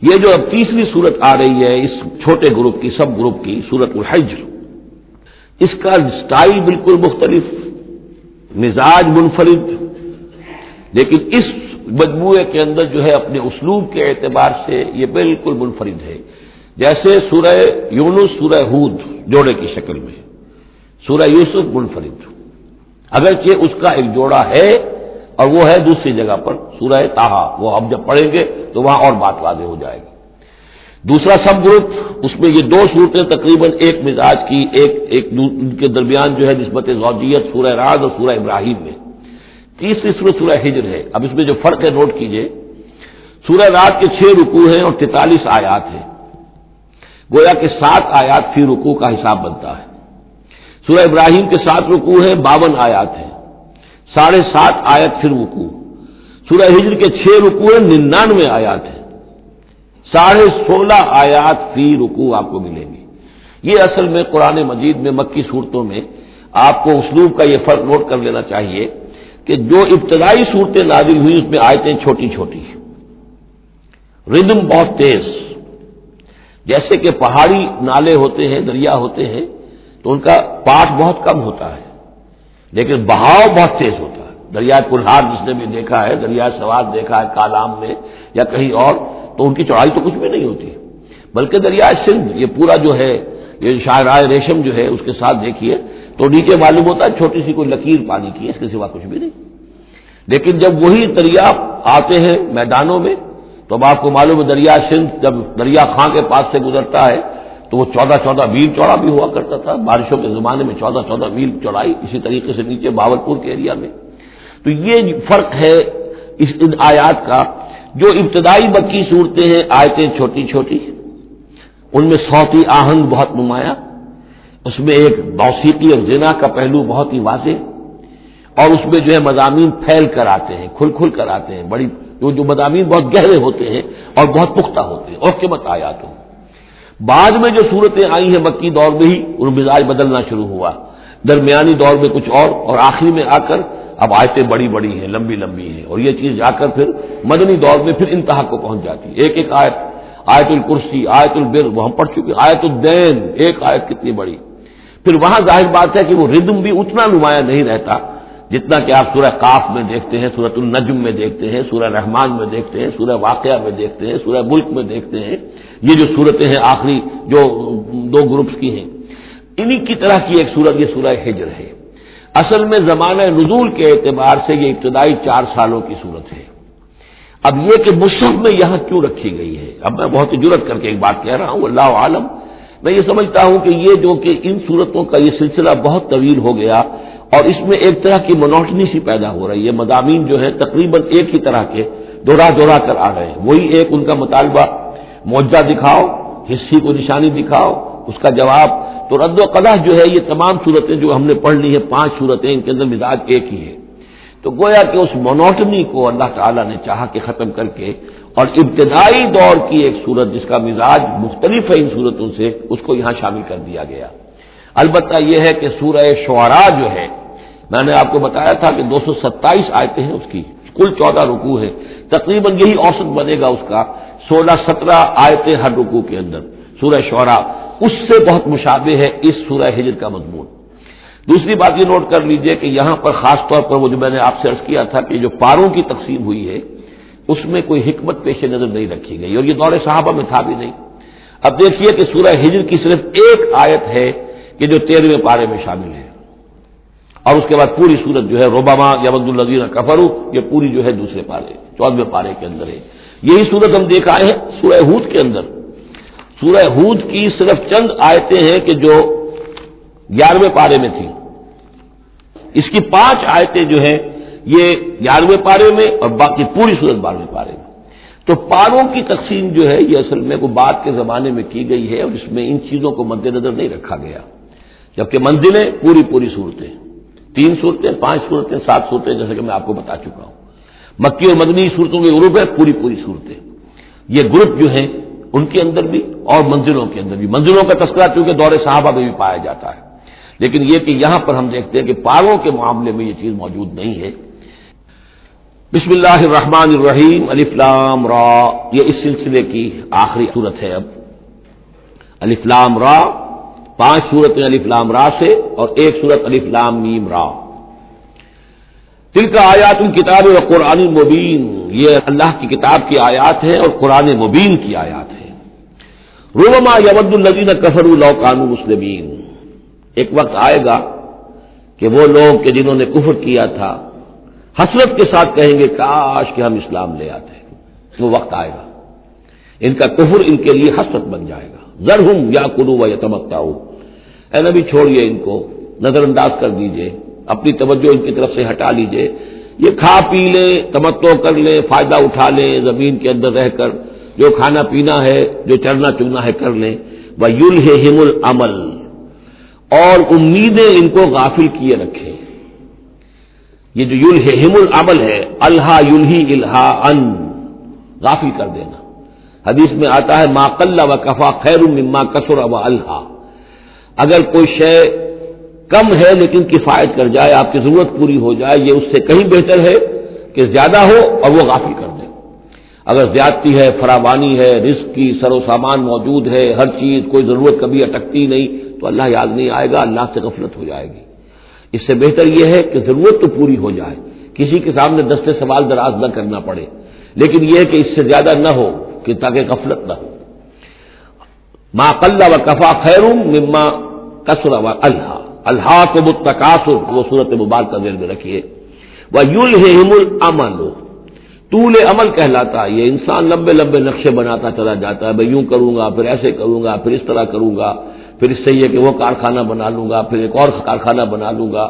یہ جو اب تیسری صورت آ رہی ہے اس چھوٹے گروپ کی، سب گروپ کی، سورۃ الحجر، اس کا سٹائل بالکل مختلف، مزاج منفرد، لیکن اس مجموعے کے اندر جو ہے اپنے اسلوب کے اعتبار سے یہ بالکل منفرد ہے۔ جیسے سورہ یونس، سورہ ہود جوڑے کی شکل میں، سورہ یوسف منفرد، اگرچہ اس کا ایک جوڑا ہے اور وہ ہے دوسری جگہ پر سورہ طٰہٰ، وہ ہم جب پڑھیں گے تو وہاں اور بات واضح ہو جائے گی۔ دوسرا سب گروپ، اس میں یہ دو صورتیں تقریباً ایک مزاج کی، ایک ان کے درمیان جو ہے نسبت زوجیت سورہ رعد اور سورہ ابراہیم میں۔ تیسری صورت سورہ ہجر ہے۔ اب اس میں جو فرق ہے نوٹ کیجئے، سورہ رعد کے 6 رکوع ہیں اور 43 آیات ہیں، گویا کہ 7 آیات فی رکوع کا حساب بنتا ہے۔ سورہ ابراہیم کے 7 رکوع ہیں، 52 آیات ہیں، 7.5 آیت پھر رکوع۔ سورہ ہجر کے 6 رکوع ہیں، 99 آیات ہیں، 16.5 آیات فی رکوع آپ کو ملیں گی۔ یہ اصل میں قرآن مجید میں مکی صورتوں میں آپ کو اسلوب کا یہ فرق نوٹ کر لینا چاہیے کہ جو ابتدائی صورتیں نازل ہوئی اس میں آیتیں چھوٹی چھوٹی، ردم بہت تیز، جیسے کہ پہاڑی نالے ہوتے ہیں، دریا ہوتے ہیں تو ان کا پاٹ بہت کم ہوتا ہے لیکن بہاؤ بہت تیز ہوتا ہے۔ دریائے کلہار جس نے بھی دیکھا ہے، دریائے سوات دیکھا ہے کالام میں یا کہیں اور، تو ان کی چوڑائی تو کچھ بھی نہیں ہوتی، بلکہ دریائے سندھ یہ پورا جو ہے، یہ شاہراہ ریشم جو ہے اس کے ساتھ دیکھیے تو نیچے معلوم ہوتا ہے چھوٹی سی کوئی لکیر پانی کی ہے، اس کے سوا کچھ بھی نہیں۔ لیکن جب وہی دریا آتے ہیں میدانوں میں تو اب آپ کو معلوم ہے دریا سندھ جب دریا خاں کے پاس سے گزرتا ہے تو وہ 14 میل چوڑا بھی ہوا کرتا تھا، بارشوں کے زمانے میں 14 میل چوڑائی، اسی طریقے سے نیچے باولپور کے ایریا میں۔ تو یہ فرق ہے اس ان آیات کا۔ جو ابتدائی مکی صورتیں ہیں، آیتیں چھوٹی چھوٹی، ان میں صوتی آہنگ بہت نمایاں، اس میں ایک موسیقی اور زنا کا پہلو بہت ہی واضح، اور اس میں جو ہے مضامین پھیل کر آتے ہیں، کھل کھل کر آتے ہیں، بڑی جو مضامین بہت گہرے ہوتے ہیں اور بہت پختہ ہوتے ہیں، اور قیمت آیات ہوں۔ بعد میں جو صورتیں آئی ہیں مکی دور میں ہی ان مزاج بدلنا شروع ہوا، درمیانی دور میں کچھ اور آخری میں آ کر اب آیتیں بڑی بڑی ہیں، لمبی لمبی ہیں، اور یہ چیز جا کر پھر مدنی دور میں پھر انتہا کو پہنچ جاتی ہے۔ ایک ایک آیت، آیت الکرسی، آیت البر وہ ہم پڑھ چکے، آیت الدین، ایک آیت کتنی بڑی۔ پھر وہاں ظاہر بات ہے کہ وہ ردم بھی اتنا نمایاں نہیں رہتا جتنا کہ آپ سورہ قاف میں دیکھتے ہیں، سورۃ النجم میں دیکھتے ہیں، سورہ رحمان میں دیکھتے ہیں، سورہ واقعہ میں دیکھتے ہیں، سورہ ملک میں دیکھتے ہیں۔ یہ جو صورتیں ہیں آخری جو 2 گروپس کی ہیں، انہی کی طرح کی ایک صورت یہ سورہ ہجر ہے۔ اصل میں زمانہ نزول کے اعتبار سے یہ ابتدائی 4 سالوں کی صورت ہے۔ اب یہ کہ مصحف میں یہاں کیوں رکھی گئی ہے، اب میں بہت ہی جرأت کر کے ایک بات کہہ رہا ہوں، اللہ عالم، میں یہ سمجھتا ہوں کہ یہ جو کہ ان صورتوں کا یہ سلسلہ بہت طویل ہو گیا اور اس میں ایک طرح کی مونوٹنی سی پیدا ہو رہی ہے، مضامین جو ہے تقریباً ایک ہی طرح کے دوہرا کر آ رہے ہیں، وہی ایک ان کا مطالبہ، معجزہ دکھاؤ، حصی کو نشانی دکھاؤ، اس کا جواب۔ تو رد و قدح جو ہے یہ تمام صورتیں جو ہم نے پڑھ لی ہیں، 5 صورتیں، ان کے اندر مزاج ایک ہی ہے۔ تو گویا کہ اس مونوٹنی کو اللہ تعالیٰ نے چاہا کہ ختم کر کے، اور ابتدائی دور کی ایک صورت جس کا مزاج مختلف ہے ان صورتوں سے، اس کو یہاں شامل کر دیا گیا۔ البتہ یہ ہے کہ سورہ شعراء جو ہے، میں نے آپ کو بتایا تھا کہ 227 آیتیں ہیں اس کی، کل 14 رکوع ہے، تقریباً یہی اوسط بنے گا اس کا، 16-17 آیتیں ہر رکوع کے اندر۔ سورہ شعراء اس سے بہت مشابہ ہے اس سورہ ہجر کا مضمون۔ دوسری بات یہ نوٹ کر لیجئے کہ یہاں پر خاص طور پر وہ جو میں نے آپ سے عرض کیا تھا کہ جو پاروں کی تقسیم ہوئی ہے اس میں کوئی حکمت پیش نظر نہیں رکھی گئی، اور یہ دور صحابہ میں تھا بھی نہیں۔ اب دیکھیے کہ سورہ ہجر کی صرف ایک آیت ہے کہ جو 13ویں پارے میں شامل ہے، اور اس کے بعد پوری سورت جو ہے ربما یود الذین کفروا، یہ پوری جو ہے دوسرے پارے 14ویں پارے کے اندر ہے۔ یہی سورت ہم دیکھ آئے ہیں سورہ ہود کے اندر۔ سورہ ہود کی صرف چند آیتیں ہیں کہ جو 11ویں پارے میں تھی، اس کی 5 آیتیں جو ہیں یہ 11ویں پارے میں اور باقی پوری سورت 12ویں پارے میں۔ تو پاروں کی تقسیم جو ہے یہ اصل میں کو بعد کے زمانے میں کی گئی ہے، اور اس میں ان چیزوں کو مد نظر نہیں رکھا گیا، جبکہ منزلیں پوری صورتیں، 3 صورتیں، 5 صورتیں، 7 صورتیں، جیسے کہ میں آپ کو بتا چکا ہوں۔ مکی اور مدنی صورتوں کے گروپ ہے پوری صورتیں، یہ گروپ جو ہیں ان کے اندر بھی اور منزلوں کے اندر بھی۔ منزلوں کا تذکرہ چونکہ دور صحابہ میں بھی پایا جاتا ہے، لیکن یہ کہ یہاں پر ہم دیکھتے ہیں کہ پاروں کے معاملے میں یہ چیز موجود نہیں ہے۔ بسم اللہ الرحمن الرحیم، الف لام را، یہ اس سلسلے کی آخری صورت ہے۔ اب الف لام را، 5 صورتیں الف لام را سے اور 1 صورت الف لام میم را۔ تلک آیات الکتاب و قرآن مبین، یہ اللہ کی کتاب کی آیات ہیں اور قرآن مبین کی آیات ہیں۔ ربما یود الذین کفروا لو کانوا مسلمین، ایک وقت آئے گا کہ وہ لوگ کہ جنہوں نے کفر کیا تھا حسرت کے ساتھ کہیں گے کاش کہ ہم اسلام لے آتے، وہ وقت آئے گا، ان کا کفر ان کے لیے حسرت بن جائے گا۔ ذرہم یاکلوا ویتمتعوا، اے نبی چھوڑیے ان کو، نظر انداز کر دیجئے، اپنی توجہ ان کی طرف سے ہٹا لیجئے، یہ کھا پی لیں، تمتع کر لیں، فائدہ اٹھا لیں، زمین کے اندر رہ کر جو کھانا پینا ہے، جو چرنا چگنا ہے کر لیں۔ وَيُلْهِهِمُ الْعَمَلُ، اور امیدیں ان کو غافل کیے رکھیں۔ یہ جو یلہہم العمل ہے، الہا یلہی الہاءً، غافل کر دینا۔ حدیث میں آتا ہے ما قل وکفا خیر مما کثر والہا، اگر کوئی شے کم ہے لیکن کفایت کر جائے، آپ کی ضرورت پوری ہو جائے، یہ اس سے کہیں بہتر ہے کہ زیادہ ہو اور وہ غافل کر دے۔ اگر زیادتی ہے، فراوانی ہے، رزق کی سر و سامان موجود ہے، ہر چیز، کوئی ضرورت کبھی اٹکتی نہیں، تو اللہ یاد نہیں آئے گا، اللہ سے غفلت ہو جائے گی۔ اس سے بہتر یہ ہے کہ ضرورت تو پوری ہو جائے، کسی کے سامنے دستے سوال دراز نہ کرنا پڑے، لیکن یہ ہے کہ اس سے زیادہ نہ ہو کہ تاکہ غفلت نہ ہو۔ ما قل وکفا خیر مما کثر والہا، الہاکم التکاثر، وہ صورت مبارکہ ذہن میں رکھیے۔ وَيُلْهِهِمُ الْعَمَلُ، طول عمل کہلاتا ہے، یہ انسان لمبے لمبے نقشے بناتا چلا جاتا ہے، میں یوں کروں گا، پھر ایسے کروں گا، پھر اس طرح کروں گا، پھر اس سے یہ کہ وہ کارخانہ بنا لوں گا، پھر ایک اور کارخانہ بنا لوں گا،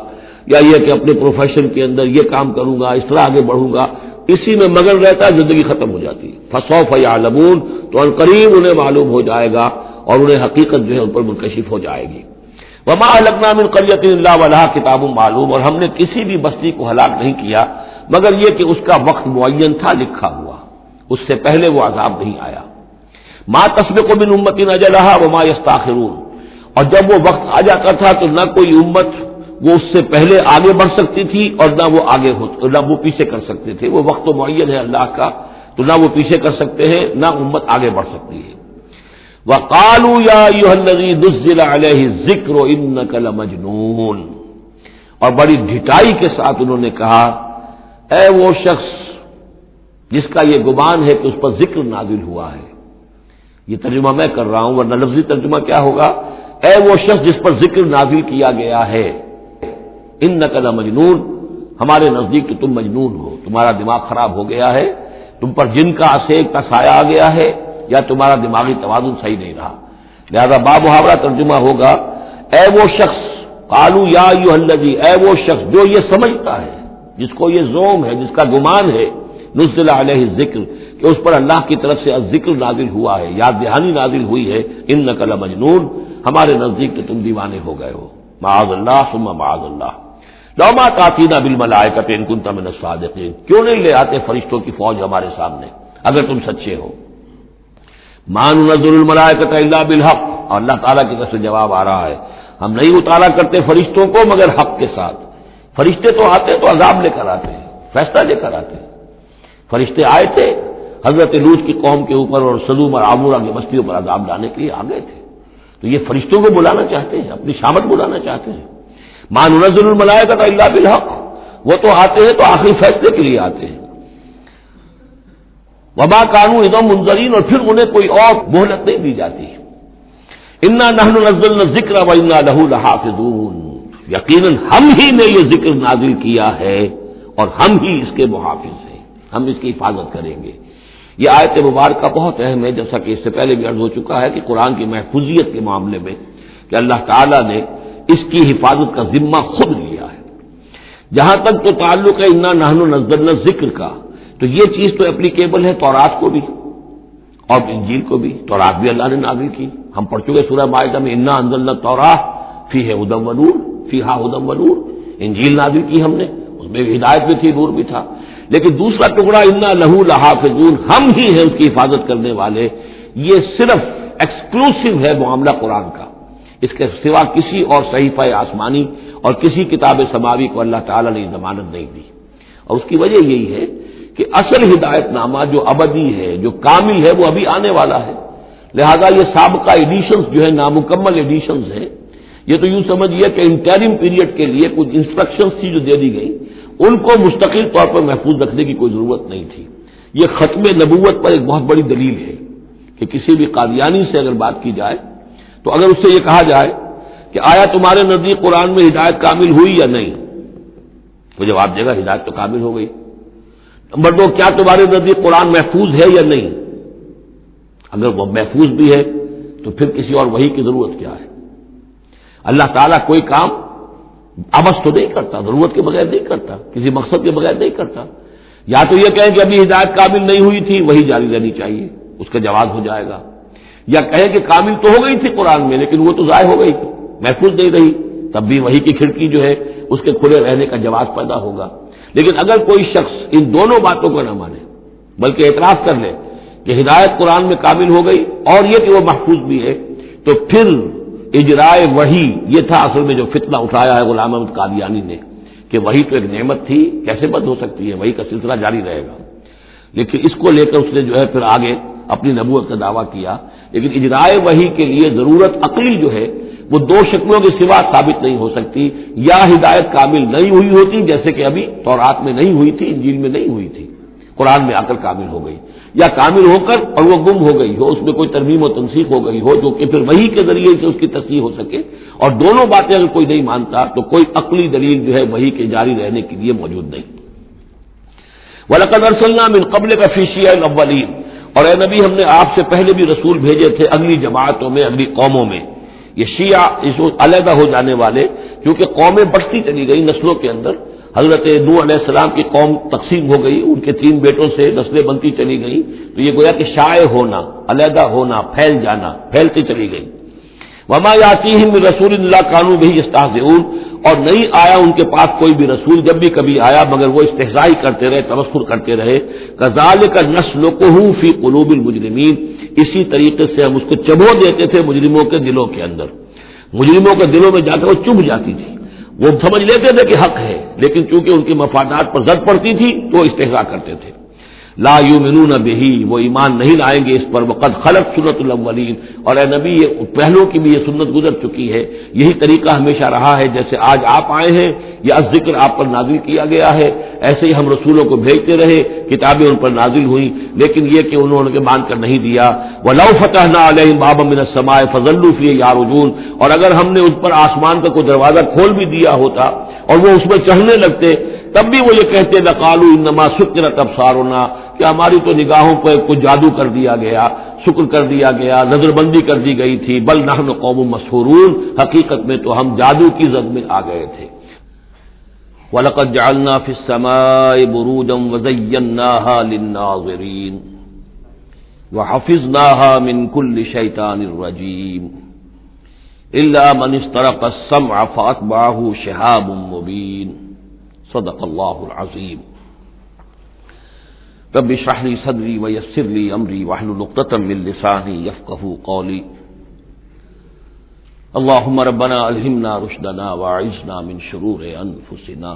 یا یہ کہ اپنے پروفیشن کے اندر یہ کام کروں گا، اس طرح آگے بڑھوں گا، اسی میں مگن رہتا ہے، زندگی ختم ہو جاتی ہے۔ فسوف یعلمون، تو عنقریب انہیں معلوم ہو جائے گا اور انہیں حقیقت جو ہے ان پر منکشف ہو جائے گی۔ وما اہلکنا من قریۃ الا ولہا کتاب معلوم، اور ہم نے کسی بھی بستی کو ہلاک نہیں کیا مگر یہ کہ اس کا وقت معین تھا، لکھا ہوا، اس سے پہلے وہ عذاب نہیں آیا۔ ما تسبق من امت اجلھا وما یستاخرون، اور جب وہ وقت آ جاتا تھا تو نہ کوئی امت وہ اس سے پہلے آگے بڑھ سکتی تھی اور نہ وہ پیچھے کر سکتے تھے، وہ وقت معین ہے اللہ کا، تو نہ وہ پیچھے کر سکتے ہیں نہ امت آگے بڑھ سکتی ہے۔ وَقَالُوا يَا أَيُّهَا الَّذِي نُزِّلَ عَلَيْهِ الذِّكْرُ إِنَّكَ لَمَجْنُونَ، اور بڑی ڈھٹائی کے ساتھ انہوں نے کہا اے وہ شخص جس کا یہ گمان ہے کہ اس پر ذکر نازل ہوا ہے، یہ ترجمہ میں کر رہا ہوں ورنہ لفظی ترجمہ کیا ہوگا، اے وہ شخص جس پر ذکر نازل کیا گیا ہے، انک لمجنون، ہمارے نزدیک تو تم مجنون ہو، تمہارا دماغ خراب ہو گیا ہے، تم پر جن کا عصیق کا سایہ آ گیا ہے، یا تمہارا دماغی توازن صحیح نہیں رہا۔ لہذا باب محاورہ ترجمہ ہوگا اے وہ شخص، قالوا یا ایھا الذی، اے وہ شخص جو یہ سمجھتا ہے، جس کو یہ زوم ہے، جس کا گمان ہے، نزل علیہ الذکر، کہ اس پر اللہ کی طرف سے الذکر نازل ہوا ہے، یاد دہانی نازل ہوئی ہے، انک لمجنون، ہمارے نزدیک تو تم دیوانے ہو گئے ہو، معاذ اللہ ثم معاذ اللہ۔ لو ما تاتینا بالملائکۃ ان کنت من الصادقین، کیوں نہیں لے آتے فرشتوں کی فوج ہمارے سامنے اگر تم سچے ہو۔ ما ننزل الملائکۃ الا بالحق، اور اللہ تعالیٰ کی طرف سے جواب آ رہا ہے ہم نہیں اتارا کرتے فرشتوں کو مگر حق کے ساتھ۔ فرشتے تو آتے تو عذاب لے کر آتے ہیں، فیصلہ لے کر آتے ہیں۔ فرشتے آئے تھے حضرت لوط کی قوم کے اوپر اور سدوم اور عمورہ کی بستیوں پر عذاب لانے کے لیے آ گئے تھے، تو یہ فرشتوں کو بلانا چاہتے ہیں، اپنی شامت بلانا چاہتے ہیں۔ ما ننزل الملائکۃ الا بالحق، وہ تو آتے ہیں تو آخری فیصلے کے لیے آتے ہیں۔ وما کانوا اذا منذرین، اور پھر انہیں کوئی اور مہلت نہیں دی جاتی۔ انا نحن نزلنا الذکر وانا لہ لحافظون، یقیناً ہم ہی نے یہ ذکر نازل کیا ہے اور ہم ہی اس کے محافظ ہیں، ہم اس کی حفاظت کریں گے۔ یہ آیت مبارکہ بہت اہم ہے، جیسا کہ اس سے پہلے بھی عرض ہو چکا ہے کہ قرآن کی محفوظیت کے معاملے میں کہ اللہ تعالیٰ نے اس کی حفاظت کا ذمہ خود لیا ہے۔ جہاں تک تو تعلق ہے انا نحن نزلنا الذکر کا، تو یہ چیز تو اپلیکیبل ہے تورات کو بھی اور انجیل کو بھی۔ تورات بھی اللہ نے نازل کی، ہم پڑھ چکے سورہ مائدہ میں انا انزلنا التوراۃ فیہا ھدی ونور، فیہا ھدی ونور۔ انجیل نازل کی ہم نے، اس میں ہدایت بھی تھی، نور بھی تھا۔ لیکن دوسرا ٹکڑا انا لہ لحافظون، ہم ہی ہیں اس کی حفاظت کرنے والے، یہ صرف ایکسکلوسیو ہے معاملہ قرآن کا، اس کے سوا کسی اور صحیفہ آسمانی اور کسی کتاب سماوی کو اللہ تعالیٰ نے ضمانت نہیں دی۔ اور اس کی وجہ یہی ہے کہ اصل ہدایت نامہ جو ابدی ہے، جو کامل ہے، وہ ابھی آنے والا ہے، لہذا یہ سابقہ ایڈیشنز جو ہے نامکمل ایڈیشنز ہیں، یہ تو یوں سمجھیے کہ انٹرم پیریڈ کے لیے کچھ انسٹرکشنز تھی جو دے دی گئی، ان کو مستقل طور پر محفوظ رکھنے کی کوئی ضرورت نہیں تھی۔ یہ ختم نبوت پر ایک بہت بڑی دلیل ہے کہ کسی بھی قادیانی سے اگر بات کی جائے تو اگر اس سے یہ کہا جائے کہ آیا تمہارے نزدیک قرآن میں ہدایت کامل ہوئی یا نہیں، وہ جواب دے گا ہدایت تو کامل ہو گئی۔ نمبر 2، کیا تمہارے نزدیک قرآن محفوظ ہے یا نہیں؟ اگر وہ محفوظ بھی ہے تو پھر کسی اور وحی کی ضرورت کیا ہے؟ اللہ تعالیٰ کوئی کام عبث تو نہیں کرتا، ضرورت کے بغیر نہیں کرتا، کسی مقصد کے بغیر نہیں کرتا۔ یا تو یہ کہیں کہ ابھی ہدایت کامل نہیں ہوئی تھی، وہی جاری رہنی چاہیے، اس کا جواز ہو جائے گا، یا کہیں کہ کامل تو ہو گئی تھی قرآن میں لیکن وہ تو ضائع ہو گئی تھی، محفوظ نہیں رہی، تب بھی وحی کی کھڑکی جو ہے اس کے کھلے رہنے کا جواز پیدا ہوگا۔ لیکن اگر کوئی شخص ان دونوں باتوں کو نہ مانے بلکہ اعتراف کر لے کہ ہدایت قرآن میں کامل ہو گئی اور یہ کہ وہ محفوظ بھی ہے، تو پھر اجرائے وحی یہ تھا اصل میں جو فتنہ اٹھایا ہے غلام احمد قادیانی نے، کہ وحی تو ایک نعمت تھی، کیسے بند ہو سکتی ہے، وحی کا سلسلہ جاری رہے گا۔ لیکن اس کو لے کر اس نے جو ہے پھر آگے اپنی نبوت کا دعویٰ کیا، لیکن اجرائے وحی کے لیے ضرورت عقلی جو ہے وہ دو شکلوں کے سوا ثابت نہیں ہو سکتی، یا ہدایت کامل نہیں ہوئی ہوتی جیسے کہ ابھی تورات میں نہیں ہوئی تھی، انجیل میں نہیں ہوئی تھی، قرآن میں آ کر کامل ہو گئی، یا کامل ہو کر اور وہ گم ہو گئی ہو، اس میں کوئی ترمیم و تنسیخ ہو گئی ہو جو کہ پھر وحی کے ذریعے سے اس کی تصحیح ہو سکے، اور دونوں باتیں اگر کوئی نہیں مانتا تو کوئی عقلی دلیل جو ہے وحی کے جاری رہنے کے لیے موجود نہیں۔ وَلَقَدْ أَرْسَلْنَا مِن قَبْلِكَ فِي شِيَعِ الْأَوَّلِينَ، اور اے نبی ہم نے آپ سے پہلے بھی رسول بھیجے تھے اگلی جماعتوں میں، اگلی قوموں میں۔ یہ شیعہ اس علیحدہ ہو جانے والے، کیونکہ قومیں بڑھتی چلی گئی نسلوں کے اندر، حضرت نوح علیہ السلام کی قوم تقسیم ہو گئی، ان کے 3 بیٹوں سے نسلیں بنتی چلی گئی، تو یہ گویا کہ شائع ہونا، علیحدہ ہونا، پھیل جانا، پھیلتی چلی گئی۔ وما یاتیہم من رسول الا کانوا بہ یستہزئون، اور نہیں آیا ان کے پاس کوئی بھی رسول، جب بھی کبھی آیا مگر وہ استہزاء کرتے رہے، تمسخر کرتے رہے۔ کذالک نسلکہ فی قلوب المجرمین، اسی طریقے سے ہم اس کو چبو دیتے تھے مجرموں کے دلوں کے اندر، مجرموں کے دلوں میں جا کر وہ چبھ جاتی تھی، وہ سمجھ لیتے تھے کہ حق ہے لیکن چونکہ ان کے مفادات پر زد پڑتی تھی تو استہزاء کرتے تھے۔ لا یؤمنون بہ، وہ ایمان نہیں لائیں گے اس پر، وقد خلت سنت الاولین، اور اے نبی یہ پہلوں کی بھی یہ سنت گزر چکی ہے، یہی طریقہ ہمیشہ رہا ہے، جیسے آج آپ آئے ہیں یا ذکر آپ پر نازل کیا گیا ہے، ایسے ہی ہم رسولوں کو بھیجتے رہے، کتابیں ان پر نازل ہوئیں، لیکن یہ کہ انہوں نے مان کر نہیں دیا۔ وَلَوْ فَتَحْنَا عَلَيْهِمْ بَابًا مِّنَ السَّمَاءِ فَظَلُّوا فِيهِ يَعْرُجُونَ، اور اگر ہم نے ان پر آسمان کا کوئی دروازہ کھول بھی دیا ہوتا اور وہ اس میں چڑھنے لگتے، تب بھی وہ یہ کہتے لَقَالُوا إِنَّمَا سُكِّرَتْ أَبْصَارُنَا، کہ ہماری تو نگاہوں پر کچھ جادو کر دیا گیا، شکر کر دیا گیا، نظر بندی کر دی گئی تھی، بل نحن قوم مسحورون، حقیقت میں تو ہم جادو کی زد میں آ گئے تھے۔ وَلَقَدْ جَعَلْنَا فِي السَّمَاءِ بُرُوجًا وَزَيَّنَّاهَا لِلنَّاظِرِينَ وَحَفِظْنَاهَا مِنْ كُلِّ شَيْطَانٍ رَجِيمٍ إِلَّا مَنِ اسْتَرَقَ السَّمْعَ فَأَتْبَعَهُ شِهَابٌ مُّبِينٌ صدق اللہ العظیم۔ رب اشرح لي صدري ويسر لي امري واحلل عقدة من لساني يفقهوا قولي۔ اللهم ربنا الهمنا رشدنا واعذنا من شرور انفسنا۔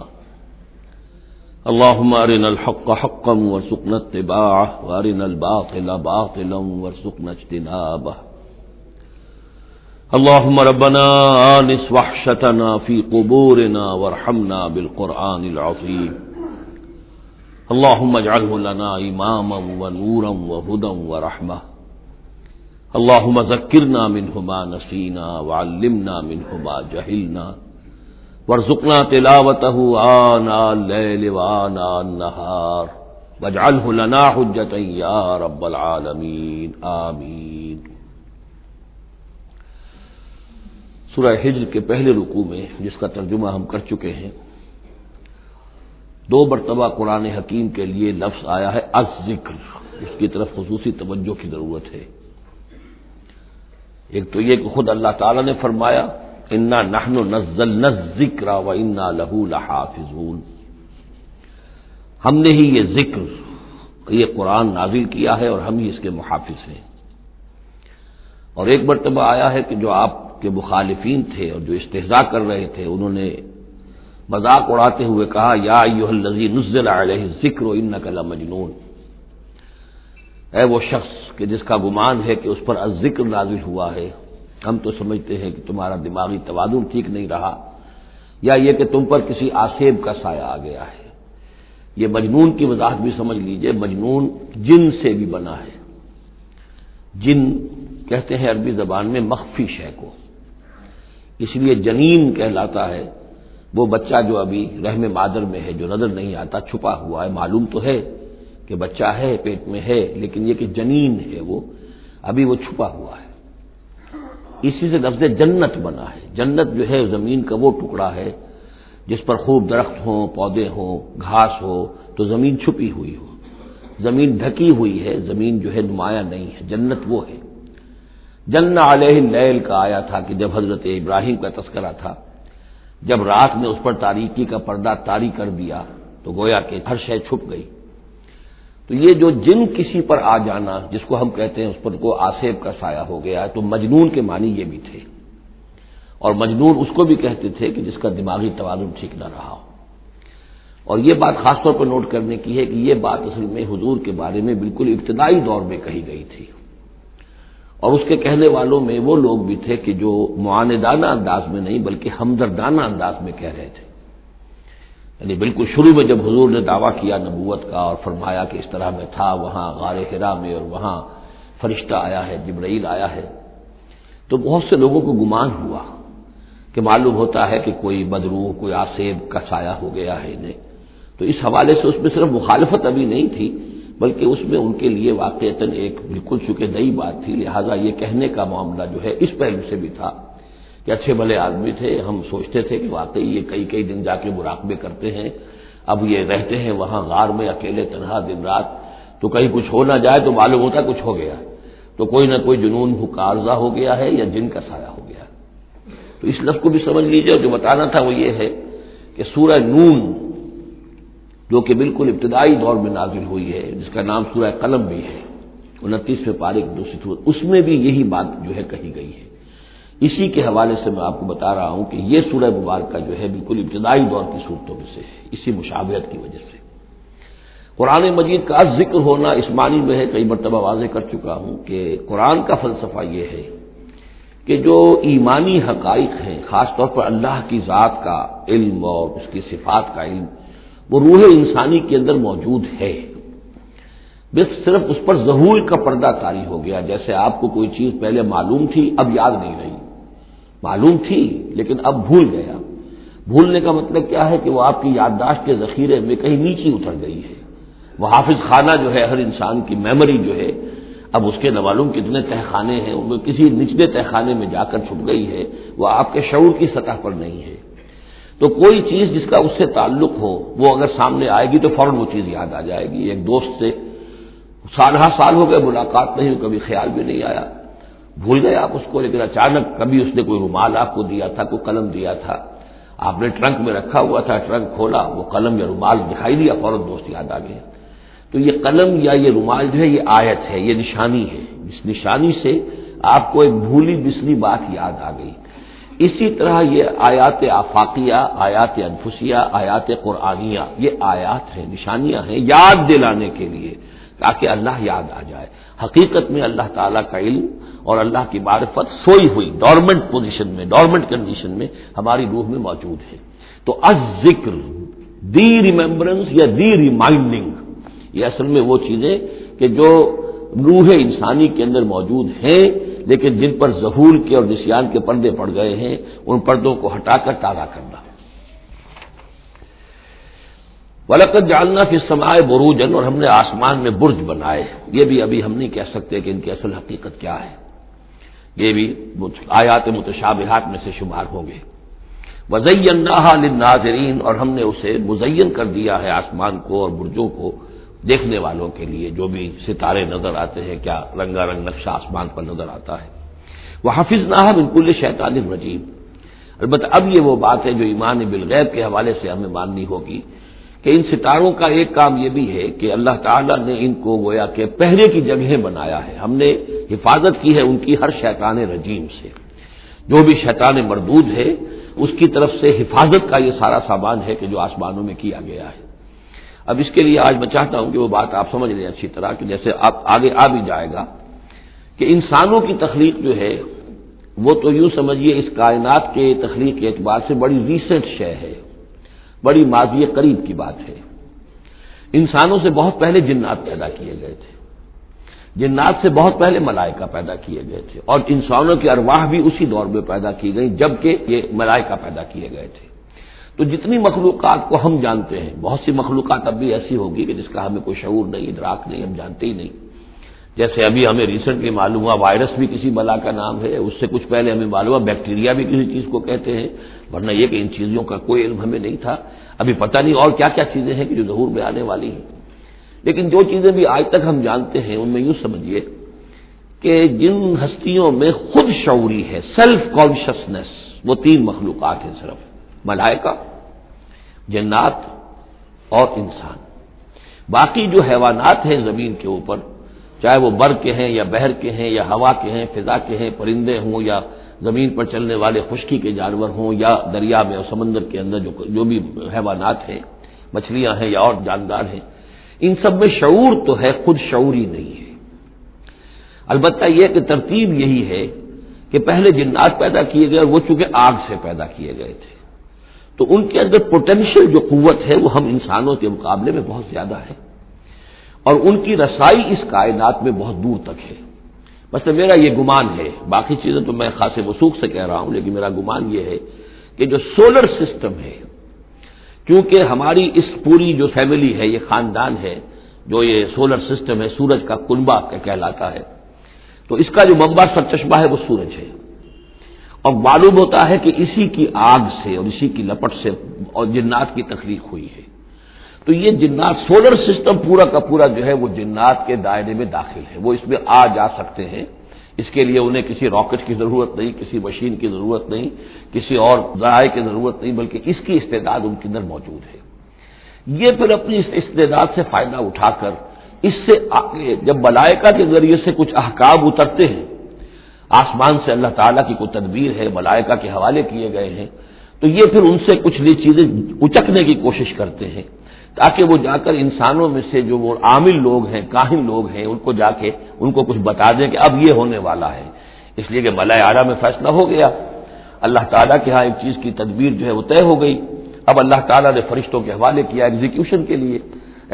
اللهم ارنا الحق حقا وارزقنا اتباعه وارنا الباطل باطلا وارزقنا اجتنابه۔ اللهم ربنا آنس وحشتنا في قبورنا وارحمنا بالقرآن العظيم۔ اللهم اجعله لنا إماما ونورا وهدى ورحمة۔ اللهم ذكرنا منه ما نسينا وعلمنا منه ما جهلنا وارزقنا تلاوته آناء الليل وآناء النهار واجعله لنا حجة يا رب العالمين آمين۔ سورہ ہجر کے پہلے رکوع میں، جس کا ترجمہ ہم کر چکے ہیں، 2 مرتبہ قرآن حکیم کے لیے لفظ آیا ہے الذکر، اس کی طرف خصوصی توجہ کی ضرورت ہے۔ ایک تو یہ کہ خود اللہ تعالی نے فرمایا انا نحن نزلنا الذکر وانا له لحافظون، ہم نے ہی یہ ذکر، یہ قرآن نازل کیا ہے اور ہم ہی اس کے محافظ ہیں۔ اور ایک مرتبہ آیا ہے کہ جو آپ کے مخالفین تھے اور جو استہزاء کر رہے تھے، انہوں نے مذاق اڑاتے ہوئے کہا یا ایھا الذی نزل علیہ الذکر انک لمجنون، اے وہ شخص کہ جس کا گمان ہے کہ اس پر الذکر نازل ہوا ہے، ہم تو سمجھتے ہیں کہ تمہارا دماغی توازن ٹھیک نہیں رہا، یا یہ کہ تم پر کسی آسیب کا سایہ آ گیا ہے۔ یہ مجنون کی وضاحت بھی سمجھ لیجئے، مجنون جن سے بھی بنا ہے۔ جن کہتے ہیں عربی زبان میں مخفی شے کو، اس لیے جنین کہلاتا ہے وہ بچہ جو ابھی رحم مادر میں ہے، جو نظر نہیں آتا، چھپا ہوا ہے، معلوم تو ہے کہ بچہ ہے، پیٹ میں ہے، لیکن یہ کہ جنین ہے وہ ابھی وہ چھپا ہوا ہے۔ اسی سے لفظ جنت بنا ہے۔ جنت جو ہے زمین کا وہ ٹکڑا ہے جس پر خوب درخت ہوں، پودے ہوں، گھاس ہو، تو زمین چھپی ہوئی ہو، زمین ڈھکی ہوئی ہے، زمین جو ہے نمایاں نہیں ہے۔ جنت وہ ہے۔ جن علیہ اللیل کا آیا تھا کہ جب حضرت ابراہیم کا تذکرہ تھا، جب رات نے اس پر تاریکی کا پردہ طاری کر دیا تو گویا کہ ہر شے چھپ گئی۔ تو یہ جو جن کسی پر آ جانا، جس کو ہم کہتے ہیں اس پر کو آسیب کا سایہ ہو گیا، تو مجنون کے معنی یہ بھی تھے، اور مجنون اس کو بھی کہتے تھے کہ جس کا دماغی توازن ٹھیک نہ رہا ہو۔ اور یہ بات خاص طور پر نوٹ کرنے کی ہے کہ یہ بات اصل میں حضور کے بارے میں بالکل ابتدائی دور میں کہی گئی تھی، اور اس کے کہنے والوں میں وہ لوگ بھی تھے کہ جو معاندانہ انداز میں نہیں بلکہ ہمدردانہ انداز میں کہہ رہے تھے۔ یعنی بالکل شروع میں جب حضور نے دعویٰ کیا نبوت کا اور فرمایا کہ اس طرح میں تھا وہاں غار حرا میں، اور وہاں فرشتہ آیا ہے، جبرائیل آیا ہے، تو بہت سے لوگوں کو گمان ہوا کہ معلوم ہوتا ہے کہ کوئی بدروح، کوئی آسیب کا سایہ ہو گیا ہے انہیں۔ تو اس حوالے سے اس میں صرف مخالفت ابھی نہیں تھی، بلکہ اس میں ان کے لیے واقعتاً ایک بالکل چونکہ نئی بات تھی، لہٰذا یہ کہنے کا معاملہ جو ہے اس پہلو سے بھی تھا کہ اچھے بھلے آدمی تھے، ہم سوچتے تھے کہ واقعی یہ کئی دن جا کے مراقبے کرتے ہیں، اب یہ رہتے ہیں وہاں غار میں اکیلے تنہا دن رات، تو کہیں کچھ ہو نہ جائے تو معلوم ہوتا کچھ ہو گیا، تو کوئی نہ کوئی جنون کا عارضہ ہو گیا ہے یا جن کا سایہ ہو گیا۔ تو اس لفظ کو بھی سمجھ لیجیے، اور جو بتانا تھا وہ یہ ہے کہ سورہ نون جو کہ بالکل ابتدائی دور میں نازل ہوئی ہے، جس کا نام سورہ قلم بھی ہے، 29ویں پارے کی دوسری سورت، اس میں بھی یہی بات جو ہے کہی گئی ہے۔ اسی کے حوالے سے میں آپ کو بتا رہا ہوں کہ یہ سورہ مبارکہ جو ہے بالکل ابتدائی دور کی صورتوں میں سے ہے، اسی مشابہت کی وجہ سے۔ قرآن مجید کا ذکر ہونا اس معنی میں ہے، کئی مرتبہ واضح کر چکا ہوں کہ قرآن کا فلسفہ یہ ہے کہ جو ایمانی حقائق ہیں، خاص طور پر اللہ کی ذات کا علم اور اس کی صفات کا علم، وہ روح انسانی کے اندر موجود ہے، بس صرف اس پر ظہور کا پردہ طاری ہو گیا۔ جیسے آپ کو کوئی چیز پہلے معلوم تھی، اب یاد نہیں رہی، معلوم تھی لیکن اب بھول گیا۔ بھولنے کا مطلب کیا ہے کہ وہ آپ کی یادداشت کے ذخیرے میں کہیں نیچے اتر گئی ہے۔ وہ حافظ خانہ جو ہے، ہر انسان کی میموری جو ہے، اب اس کے نہ معلوم کتنے تہخانے ہیں، ان میں کسی نچلے تہخانے میں جا کر چھپ گئی ہے، وہ آپ کے شعور کی سطح پر نہیں ہے۔ تو کوئی چیز جس کا اس سے تعلق ہو، وہ اگر سامنے آئے گی تو فوراً وہ چیز یاد آ جائے گی۔ ایک دوست سے سال ہو گئے ملاقات نہیں، کبھی خیال بھی نہیں آیا، بھول گئے آپ اس کو، لیکن اچانک کبھی اس نے کوئی رومال آپ کو دیا تھا، کوئی قلم دیا تھا، آپ نے ٹرنک میں رکھا ہوا تھا، ٹرنک کھولا، وہ قلم یا رومال دکھائی دیا، فوراً دوست یاد آ گیا۔ تو یہ قلم یا یہ رومال جو ہے یہ آیت ہے، یہ نشانی ہے، اس نشانی سے آپ کو ایک بھولی بسری بات یاد آ گئی۔ اسی طرح یہ آیات آفاقیہ، آیات انفسیہ، آیات قرآنیہ، یہ آیات ہیں، نشانیاں ہیں یاد دلانے کے لیے، تاکہ اللہ یاد آ جائے۔ حقیقت میں اللہ تعالیٰ کا علم اور اللہ کی معرفت سوئی ہوئی ڈورمنٹ پوزیشن میں، ڈورمنٹ کنڈیشن میں ہماری روح میں موجود ہے۔ تو الذکر، دی ریممبرنس یا دی ریمائنڈنگ، یہ اصل میں وہ چیزیں کہ جو روح انسانی کے اندر موجود ہیں، لیکن جن پر ظہور کے اور نسیان کے پردے پڑ گئے ہیں، ان پردوں کو ہٹا کر تازہ کرنا۔ وَلَقَدْ جَعَلْنَا فِي السَّمَاءِ بُرُوجًا، اور ہم نے آسمان میں برج بنائے۔ یہ بھی ابھی ہم نہیں کہہ سکتے کہ ان کی اصل حقیقت کیا ہے، یہ بھی آیات متشابہات میں سے شمار ہوں گے۔ وَزَيَّنَّاهَا لِلنَّاظِرِينَ، اور ہم نے اسے مزین کر دیا ہے آسمان کو اور برجوں کو دیکھنے والوں کے لیے، جو بھی ستارے نظر آتے ہیں، کیا رنگا رنگ نقشہ آسمان پر نظر آتا ہے۔ وَحَفِظْنَاهَا مِنْ كُلِّ شَيْطَانٍ رَجِيمٍ، البتہ اب یہ وہ بات ہے جو ایمان بالغیب کے حوالے سے ہمیں ماننی ہوگی کہ ان ستاروں کا ایک کام یہ بھی ہے کہ اللہ تعالیٰ نے ان کو گویا کہ پہرے کی جگہیں بنایا ہے، ہم نے حفاظت کی ہے ان کی ہر شیطان رجیم سے۔ جو بھی شیطان مردود ہے اس کی طرف سے حفاظت کا یہ سارا سامان ہے کہ جو آسمانوں میں کیا گیا ہے۔ اب اس کے لیے آج میں چاہتا ہوں کہ وہ بات آپ سمجھ لیں اچھی طرح کہ جیسے آپ آگے آ بھی جائے گا کہ انسانوں کی تخلیق جو ہے وہ تو یوں سمجھیے اس کائنات کے تخلیق کے اعتبار سے بڑی ریسنٹ شے ہے، بڑی ماضی قریب کی بات ہے۔ انسانوں سے بہت پہلے جنات پیدا کیے گئے تھے، جنات سے بہت پہلے ملائکہ پیدا کیے گئے تھے، اور انسانوں کی ارواح بھی اسی دور میں پیدا کی گئی جبکہ یہ ملائکہ پیدا کیے گئے تھے۔ تو جتنی مخلوقات کو ہم جانتے ہیں، بہت سی مخلوقات اب بھی ایسی ہوگی کہ جس کا ہمیں کوئی شعور نہیں، ادراک نہیں، ہم جانتے ہی نہیں۔ جیسے ابھی ہمیں ریسنٹلی معلوم ہوا وائرس بھی کسی بلا کا نام ہے، اس سے کچھ پہلے ہمیں معلوم ہوا بیکٹیریا بھی کسی چیز کو کہتے ہیں، ورنہ یہ کہ ان چیزوں کا کوئی علم ہمیں نہیں تھا۔ ابھی پتہ نہیں اور کیا کیا چیزیں ہیں کہ جو ظہور میں آنے والی ہیں، لیکن جو چیزیں بھی آج تک ہم جانتے ہیں ان میں یوں سمجھیے کہ جن ہستیوں میں خود شعوری ہے، سیلف کانشسنس، وہ تین مخلوقات ہیں صرف، ملائکہ، جنات اور انسان۔ باقی جو حیوانات ہیں زمین کے اوپر، چاہے وہ بر کے ہیں یا بحر کے ہیں یا ہوا کے ہیں، فضا کے ہیں، پرندے ہوں یا زمین پر چلنے والے خشکی کے جانور ہوں یا دریا میں اور سمندر کے اندر جو بھی حیوانات ہیں، مچھلیاں ہیں یا اور جاندار ہیں، ان سب میں شعور تو ہے، خود شعوری نہیں ہے۔ البتہ یہ کہ ترتیب یہی ہے کہ پہلے جنات پیدا کیے گئے اور وہ چونکہ آگ سے پیدا کیے گئے تھے، تو ان کے اندر پوٹینشیل جو قوت ہے وہ ہم انسانوں کے مقابلے میں بہت زیادہ ہے، اور ان کی رسائی اس کائنات میں بہت دور تک ہے۔ بس میرا یہ گمان ہے، باقی چیزیں تو میں خاص وثوق سے کہہ رہا ہوں، لیکن میرا گمان یہ ہے کہ جو سولر سسٹم ہے، کیونکہ ہماری اس پوری جو فیملی ہے، یہ خاندان ہے، جو یہ سولر سسٹم ہے، سورج کا کنبہ کہلاتا ہے، تو اس کا جو منبع سرچشمہ ہے وہ سورج ہے، اور معلوم ہوتا ہے کہ اسی کی آگ سے اور اسی کی لپٹ سے اور جنات کی تخلیق ہوئی ہے۔ تو یہ جنات، سولر سسٹم پورا کا پورا جو ہے وہ جنات کے دائرے میں داخل ہے، وہ اس میں آ جا سکتے ہیں۔ اس کے لیے انہیں کسی راکٹ کی ضرورت نہیں، کسی مشین کی ضرورت نہیں، کسی اور ذرائع کی ضرورت نہیں، بلکہ اس کی استعداد ان کے اندر موجود ہے۔ یہ پھر اپنی اس استعداد سے فائدہ اٹھا کر اس سے آگے جب ملائکہ کے ذریعے سے کچھ احکام اترتے ہیں، آسمان سے اللہ تعالیٰ کی کوئی تدبیر ہے، ملائکہ کے حوالے کیے گئے ہیں، تو یہ پھر ان سے کچھ چیزیں اچکنے کی کوشش کرتے ہیں تاکہ وہ جا کر انسانوں میں سے جو وہ عامل لوگ ہیں، کاہن لوگ ہیں، ان کو جا کے ان کو کچھ بتا دیں کہ اب یہ ہونے والا ہے۔ اس لیے کہ ملائے اعلیٰ میں فیصلہ ہو گیا، اللہ تعالیٰ کے ہاں ایک چیز کی تدبیر جو ہے وہ طے ہو گئی، اب اللہ تعالیٰ نے فرشتوں کے حوالے کیا ایگزیکیوشن کے لیے۔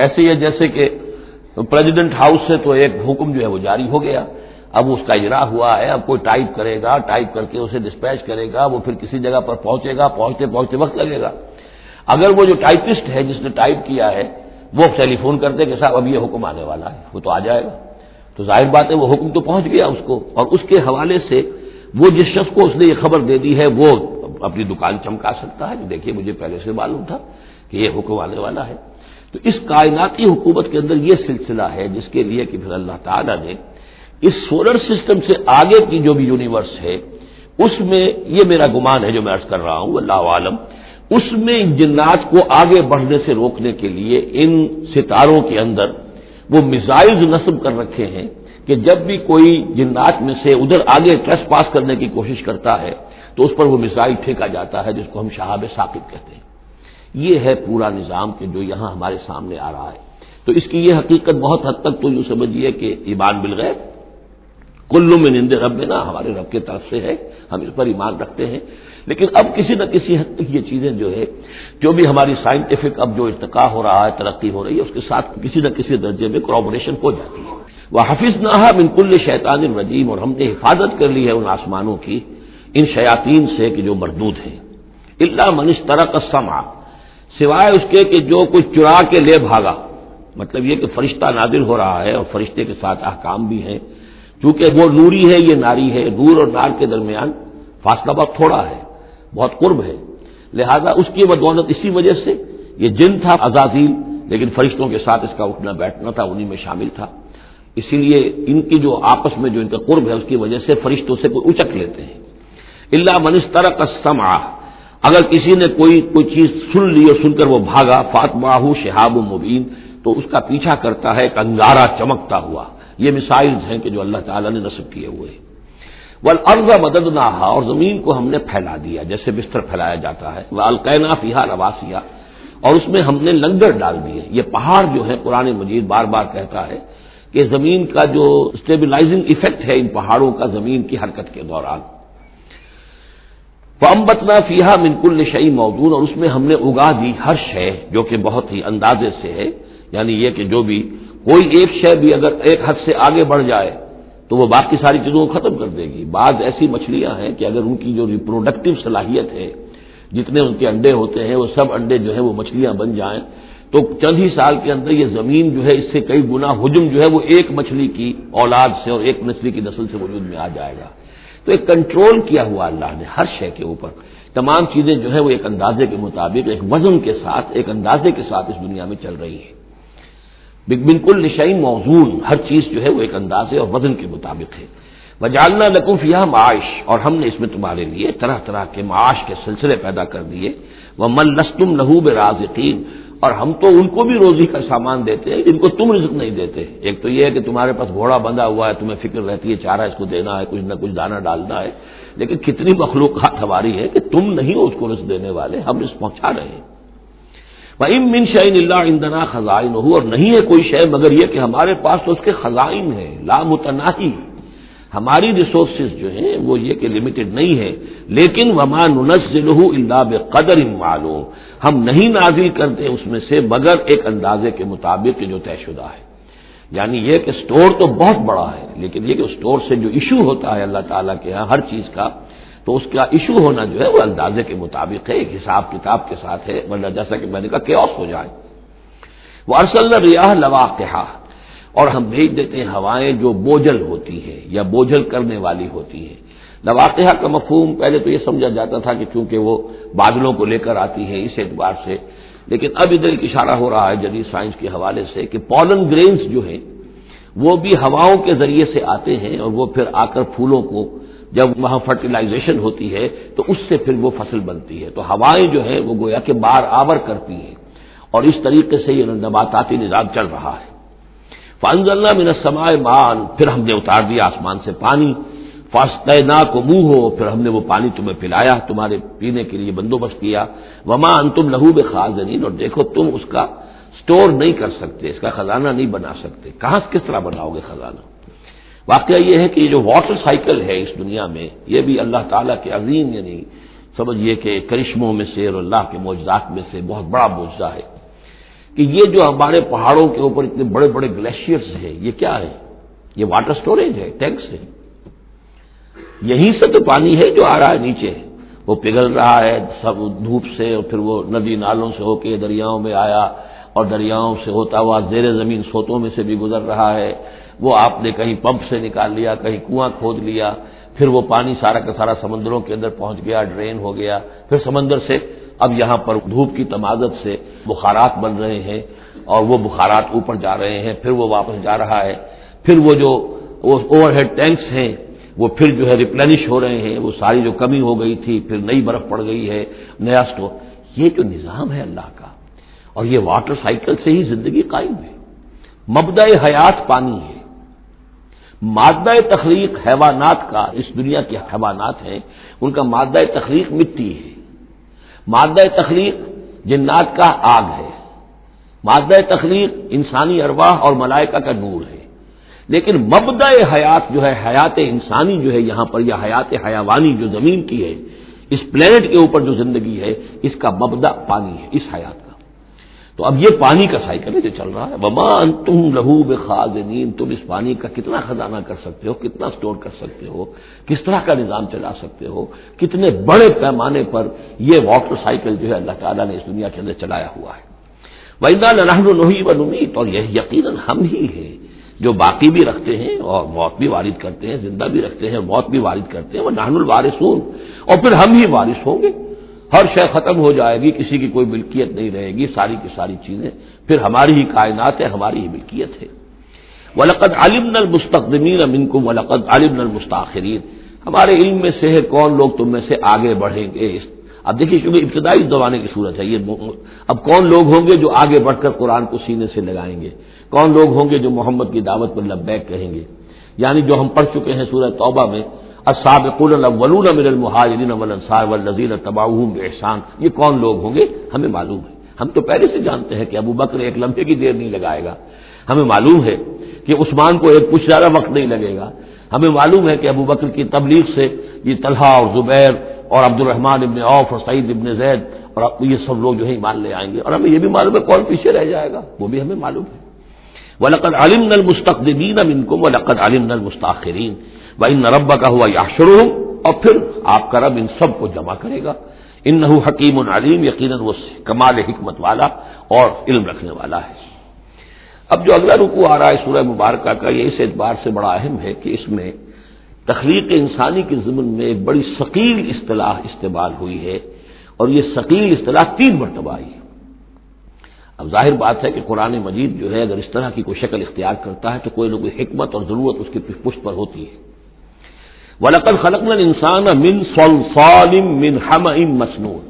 ایسے ہی ہے جیسے کہ پریزیڈنٹ ہاؤس سے تو ایک حکم جو ہے وہ جاری ہو گیا، اب اس کا اجرا ہوا ہے، اب کوئی ٹائپ کرے گا، ٹائپ کر کے اسے ڈسپیچ کرے گا، وہ پھر کسی جگہ پر پہنچے گا، پہنچتے پہنچتے وقت لگے گا۔ اگر وہ جو ٹائپسٹ ہے جس نے ٹائپ کیا ہے وہ ٹیلی فون کرتے کہ صاحب اب یہ حکم آنے والا ہے، وہ تو آ جائے گا، تو ظاہر بات ہے وہ حکم تو پہنچ گیا اس کو، اور اس کے حوالے سے وہ جس شخص کو اس نے یہ خبر دے دی ہے وہ اپنی دکان چمکا سکتا ہے کہ دیکھیے مجھے پہلے سے معلوم تھا کہ یہ حکم آنے والا ہے۔ تو اس کائناتی حکومت کے اندر یہ سلسلہ ہے جس کے لیے کہ پھر اللہ تعالیٰ نے اس سولر سسٹم سے آگے کی جو بھی یونیورس ہے اس میں، یہ میرا گمان ہے جو میں عرض کر رہا ہوں اللہ عالم، اس میں جنات کو آگے بڑھنے سے روکنے کے لیے ان ستاروں کے اندر وہ میزائلز نصب کر رکھے ہیں کہ جب بھی کوئی جنات میں سے ادھر آگے ٹریس پاس کرنے کی کوشش کرتا ہے تو اس پر وہ میزائل پھینکا جاتا ہے جس کو ہم شہاب ثاقب کہتے ہیں۔ یہ ہے پورا نظام کہ جو یہاں ہمارے سامنے آ رہا ہے۔ تو اس کی یہ حقیقت بہت حد تک تو یوں سمجھیے کہ ایمان بالغیب، کل من عند ربنا، ہمارے رب کے طرف سے ہے، ہم اس پر ایمان رکھتے ہیں، لیکن اب کسی نہ کسی حد تک یہ چیزیں جو بھی ہماری سائنٹیفک اب جو ارتقا ہو رہا ہے، ترقی ہو رہی ہے، اس کے ساتھ کسی نہ کسی درجے میں کورابوریشن ہو جاتی ہے۔ وَحَفِظْنَاهَا مِن كُلِّ شَيْطَانٍ رَجِيمٍ، اور ہم نے حفاظت کر لی ہے ان آسمانوں کی ان شیاطین سے کہ جو مردود ہیں، إِلَّا مَنِ اسْتَرَقَ السَّمْعَ، سوائے اس کے کہ جو کچھ چرا کے لے بھاگا، مطلب یہ کہ فرشتہ نازل ہو رہا ہے اور فرشتے کے ساتھ احکام بھی ہیں، چونکہ وہ نوری ہے یہ ناری ہے، نور اور نار کے درمیان فاصلہ بہت تھوڑا ہے، بہت قرب ہے، لہذا اس کی بدولت اسی وجہ سے یہ جن تھا عزازیل، لیکن فرشتوں کے ساتھ اس کا اٹھنا بیٹھنا تھا، انہی میں شامل تھا، اسی لیے ان کی جو آپس میں جو ان کا قرب ہے اس کی وجہ سے فرشتوں سے کوئی اچک لیتے ہیں۔ الا من استرق السمع، اگر کسی نے کوئی چیز سن لی اور سن کر وہ بھاگا، فاتبعہ شہاب مبین، تو اس کا پیچھا کرتا ہے ایک انگارہ چمکتا ہوا۔ یہ مثائل ہیں کہ جو اللہ تعالیٰ نے نصب کیے ہوئے ہیں۔ والارض مددناها، اور زمین کو ہم نے پھیلا دیا جیسے بستر پھیلایا جاتا ہے، والقینا فیہا رواسیا، اور اس میں ہم نے لنگر ڈال دیے۔ یہ پہاڑ جو ہے قرآن مجید بار بار کہتا ہے کہ زمین کا جو اسٹیبلائزنگ ایفیکٹ ہے ان پہاڑوں کا زمین کی حرکت کے دوران۔ فَأَنبَتْنَا فِيهَا مِن كُلِّ شَيْءٍ مَوْزُونٍ، اور اس میں ہم نے اگا دی ہر شے جو کہ بہت ہی اندازے سے ہے، یعنی یہ کہ جو بھی کوئی ایک شے بھی اگر ایک حد سے آگے بڑھ جائے تو وہ باقی ساری چیزوں کو ختم کر دے گی۔ بعض ایسی مچھلیاں ہیں کہ اگر ان کی جو ریپروڈکٹیو صلاحیت ہے، جتنے ان کے انڈے ہوتے ہیں وہ سب انڈے جو ہے وہ مچھلیاں بن جائیں تو چند ہی سال کے اندر یہ زمین جو ہے اس سے کئی گنا حجم جو ہے وہ ایک مچھلی کی اولاد سے اور ایک مچھلی کی نسل سے وجود میں آ جائے گا۔ تو ایک کنٹرول کیا ہوا اللہ نے ہر شے کے اوپر، تمام چیزیں جو ہے وہ ایک اندازے کے مطابق، ایک وزن کے ساتھ، ایک اندازے کے ساتھ اس دنیا میں چل رہی ہے۔ بالکل شیء موزون، ہر چیز جو ہے وہ ایک اندازے اور وزن کے مطابق ہے۔ وجعلنا لکم فیہا معاش، اور ہم نے اس میں تمہارے لیے طرح طرح کے معاش کے سلسلے پیدا کر دیے۔ ومن لستم لہ برازقین، اور ہم تو ان کو بھی روزی کا سامان دیتے ہیں جن کو تم رزق نہیں دیتے۔ ایک تو یہ ہے کہ تمہارے پاس گھوڑا بندھا ہوا ہے، تمہیں فکر رہتی ہے چارہ اس کو دینا ہے، کچھ نہ کچھ دانہ ڈالنا ہے، لیکن کتنی مخلوقات ہماری ہے کہ تم نہیں ہو اس کو رزق دینے والے، ہم رزق پہنچا رہے ہیں۔ وَإِن مِّن شَيْءٍ إِلَّا عِندَنَا خَزَائِنُهُ، اور نہیں ہے کوئی شے مگر یہ کہ ہمارے پاس تو اس کے خزائن ہیں، لا متناہی، ہماری ریسورسز جو ہیں وہ یہ کہ لمیٹڈ نہیں ہے، لیکن وما ننزلہ الا بقدر معلوم، ہم نہیں نازل کرتے اس میں سے مگر ایک اندازے کے مطابق جو طے شدہ ہے۔ یعنی یہ کہ سٹور تو بہت بڑا ہے، لیکن یہ کہ سٹور سے جو ایشو ہوتا ہے اللہ تعالیٰ کے ہاں ہر چیز کا، تو اس کا ایشو ہونا جو ہے وہ اندازے کے مطابق ہے، ایک حساب کتاب کے ساتھ ہے، ورنہ جیسا کہ میں نے کہا کیوس ہو جائے۔ وارسلنا الرياح لواقح، اور ہم بھیج دیتے ہیں ہوائیں جو بوجھل ہوتی ہیں یا بوجھل کرنے والی ہوتی ہیں۔ لواقح کا مفہوم پہلے تو یہ سمجھا جاتا تھا کہ چونکہ وہ بادلوں کو لے کر آتی ہیں اس اعتبار سے، لیکن اب ادھر ایک اشارہ ہو رہا ہے جدید سائنس کے حوالے سے کہ پولن گرینز جو ہیں وہ بھی ہواؤں کے ذریعے سے آتے ہیں، اور وہ پھر آ کر پھولوں کو جب وہاں فرٹیلائزیشن ہوتی ہے تو اس سے پھر وہ فصل بنتی ہے۔ تو ہوائیں جو ہیں وہ گویا کہ بار آور کرتی ہیں، اور اس طریقے سے یہ نباتاتی نظام چل رہا ہے۔ فانزلنا من السماء ماء، پھر ہم نے اتار دیا آسمان سے پانی، فاسقیناکموہ، پھر ہم نے وہ پانی تمہیں پلایا، تمہارے پینے کے لیے بندوبست کیا۔ وما انتم لہ بخازنین، اور دیکھو تم اس کا سٹور نہیں کر سکتے، اس کا خزانہ نہیں بنا سکتے۔ کہاں کس طرح بناؤ گے خزانہ؟ واقعہ یہ ہے کہ یہ جو واٹر سائیکل ہے اس دنیا میں، یہ بھی اللہ تعالیٰ کے عظیم، یعنی سمجھئے کہ کرشموں میں سے اور اللہ کے معجزات میں سے بہت بڑا معجزہ ہے کہ یہ جو ہمارے پہاڑوں کے اوپر اتنے بڑے بڑے گلیشیئرز ہیں، یہ کیا ہے؟ یہ واٹر سٹوریج ہے، ٹینکس ہے۔ یہیں سے تو پانی ہے جو آ رہا ہے نیچے، وہ پگھل رہا ہے سب دھوپ سے، اور پھر وہ ندی نالوں سے ہو کے دریاؤں میں آیا، اور دریاؤں سے ہوتا ہوا زیر زمین سوتوں میں سے بھی گزر رہا ہے۔ وہ آپ نے کہیں پمپ سے نکال لیا، کہیں کنواں کھود لیا، پھر وہ پانی سارا کا سارا سمندروں کے اندر پہنچ گیا، ڈرین ہو گیا، پھر سمندر سے اب یہاں پر دھوپ کی تمازت سے بخارات بن رہے ہیں، اور وہ بخارات اوپر جا رہے ہیں، پھر وہ واپس جا رہا ہے، پھر وہ جو اوور ہیڈ ٹینکس ہیں وہ پھر جو ہے ریپلینش ہو رہے ہیں، وہ ساری جو کمی ہو گئی تھی پھر نئی برف پڑ گئی ہے، نیا سٹور۔ یہ جو نظام ہے اللہ کا، اور یہ واٹر سائیکل سے ہی زندگی قائم ہے۔ مبدأ حیات پانی ہے، مادہ تخلیق حیوانات کا، اس دنیا کے حیوانات ہیں ان کا مادہ تخلیق مٹی ہے، مادہ تخلیق جنات کا آگ ہے، مادہ تخلیق انسانی ارواح اور ملائکہ کا نور ہے، لیکن مبدأ حیات جو ہے، حیات انسانی جو ہے یہاں پر، یا حیات حیوانی جو زمین کی ہے، اس پلینٹ کے اوپر جو زندگی ہے، اس کا مبدأ پانی ہے، اس حیات کا۔ تو اب یہ پانی کا سائیکل ہے جو چل رہا ہے۔ وما انتم لہ بخازنین، تم اس پانی کا کتنا خزانہ کر سکتے ہو، کتنا سٹور کر سکتے ہو، کس طرح کا نظام چلا سکتے ہو، کتنے بڑے پیمانے پر یہ واٹر سائیکل جو ہے اللہ تعالیٰ نے اس دنیا کے اندر چلایا ہوا ہے۔ وَإِنَّا لَنَحْنُ نُحْيِي وَنُمِيتُ، اور یہ یقیناً ہم ہی ہیں جو باقی بھی رکھتے ہیں اور موت بھی وارد کرتے ہیں، زندہ بھی رکھتے ہیں اور موت بھی وارد کرتے ہیں۔ وَنَحْنُ الْوَارِثُونَ، اور پھر ہم ہی وارث ہوں گے، ہر شے ختم ہو جائے گی، کسی کی کوئی ملکیت نہیں رہے گی، ساری کی ساری چیزیں پھر ہماری ہی کائنات ہے، ہماری ہی ملکیت ہے۔ وَلَقَدْ عَلِمْنَا الْمُسْتَقْدِمِينَ مِنْكُمْ وَلَقَدْ عَلِمْنَا الْمُسْتَأْخِرِينَ، ہمارے علم میں سے ہے کون لوگ تم میں سے آگے بڑھیں گے۔ اب دیکھیے چونکہ ابتدائی زمانے کی صورت ہے یہ، اب کون لوگ ہوں گے جو آگے بڑھ کر قرآن کو سینے سے لگائیں گے، کون لوگ ہوں گے جو محمد کی دعوت پر لبیک کہیں گے، یعنی جو ہم پڑھ چکے ہیں سورہ توبہ میں، السابقون الاولون من المہاجرین والانصار والذین اتبعوہم باحسان، یہ کون لوگ ہوں گے ہمیں معلوم ہے، ہم تو پہلے سے جانتے ہیں کہ ابو بکر ایک لمحے کی دیر نہیں لگائے گا، ہمیں معلوم ہے کہ عثمان کو ایک کچھ زیادہ وقت نہیں لگے گا، ہمیں معلوم ہے کہ ابو بکر کی تبلیغ سے یہ طلحہ اور زبیر اور عبد الرحمن ابن عوف اور سعید ابن زید اور یہ سب لوگ جو ہے ایمان لے آئیں گے، اور ہمیں یہ بھی معلوم ہے کون پیچھے رہ جائے گا، وہ بھی ہمیں معلوم ہے۔ وَلَقَدْ عَلِمْنَا الْمُسْتَقْدِمِينَ مِنْكُمْ وَلَقَدْ عَلِمْنَا الْمُسْتَأْخِرِينَ وَإِنَّ رَبَّكَ هُوَ يَحْشُرُهُمْ، اور پھر آپ کا رب ان سب کو جمع کرے گا، انہ حکیم علیم، یقیناً وہ کمال حکمت والا اور علم رکھنے والا ہے۔ اب جو اگلا رکوع آ رہا ہے سورہ مبارکہ کا، یہ اس اعتبار سے بڑا اہم ہے کہ اس میں تخلیق انسانی کے ضمن میں ایک بڑی ثقیل اصطلاح استعمال ہوئی ہے، اور یہ ثقیل اصطلاح 3 مرتبہ آئی ہے۔ اب ظاہر بات ہے کہ قرآن مجید جو ہے اگر اس طرح کی کوئی شکل اختیار کرتا ہے تو کوئی نہ کوئی حکمت اور ضرورت اس کی پشت پر ہوتی ہے۔ وَلَقَدْ خَلَقْنَا الْإِنسَانَ مِنْ صَلْصَالٍ مِنْ حَمَإٍ مَسْنُونٍ،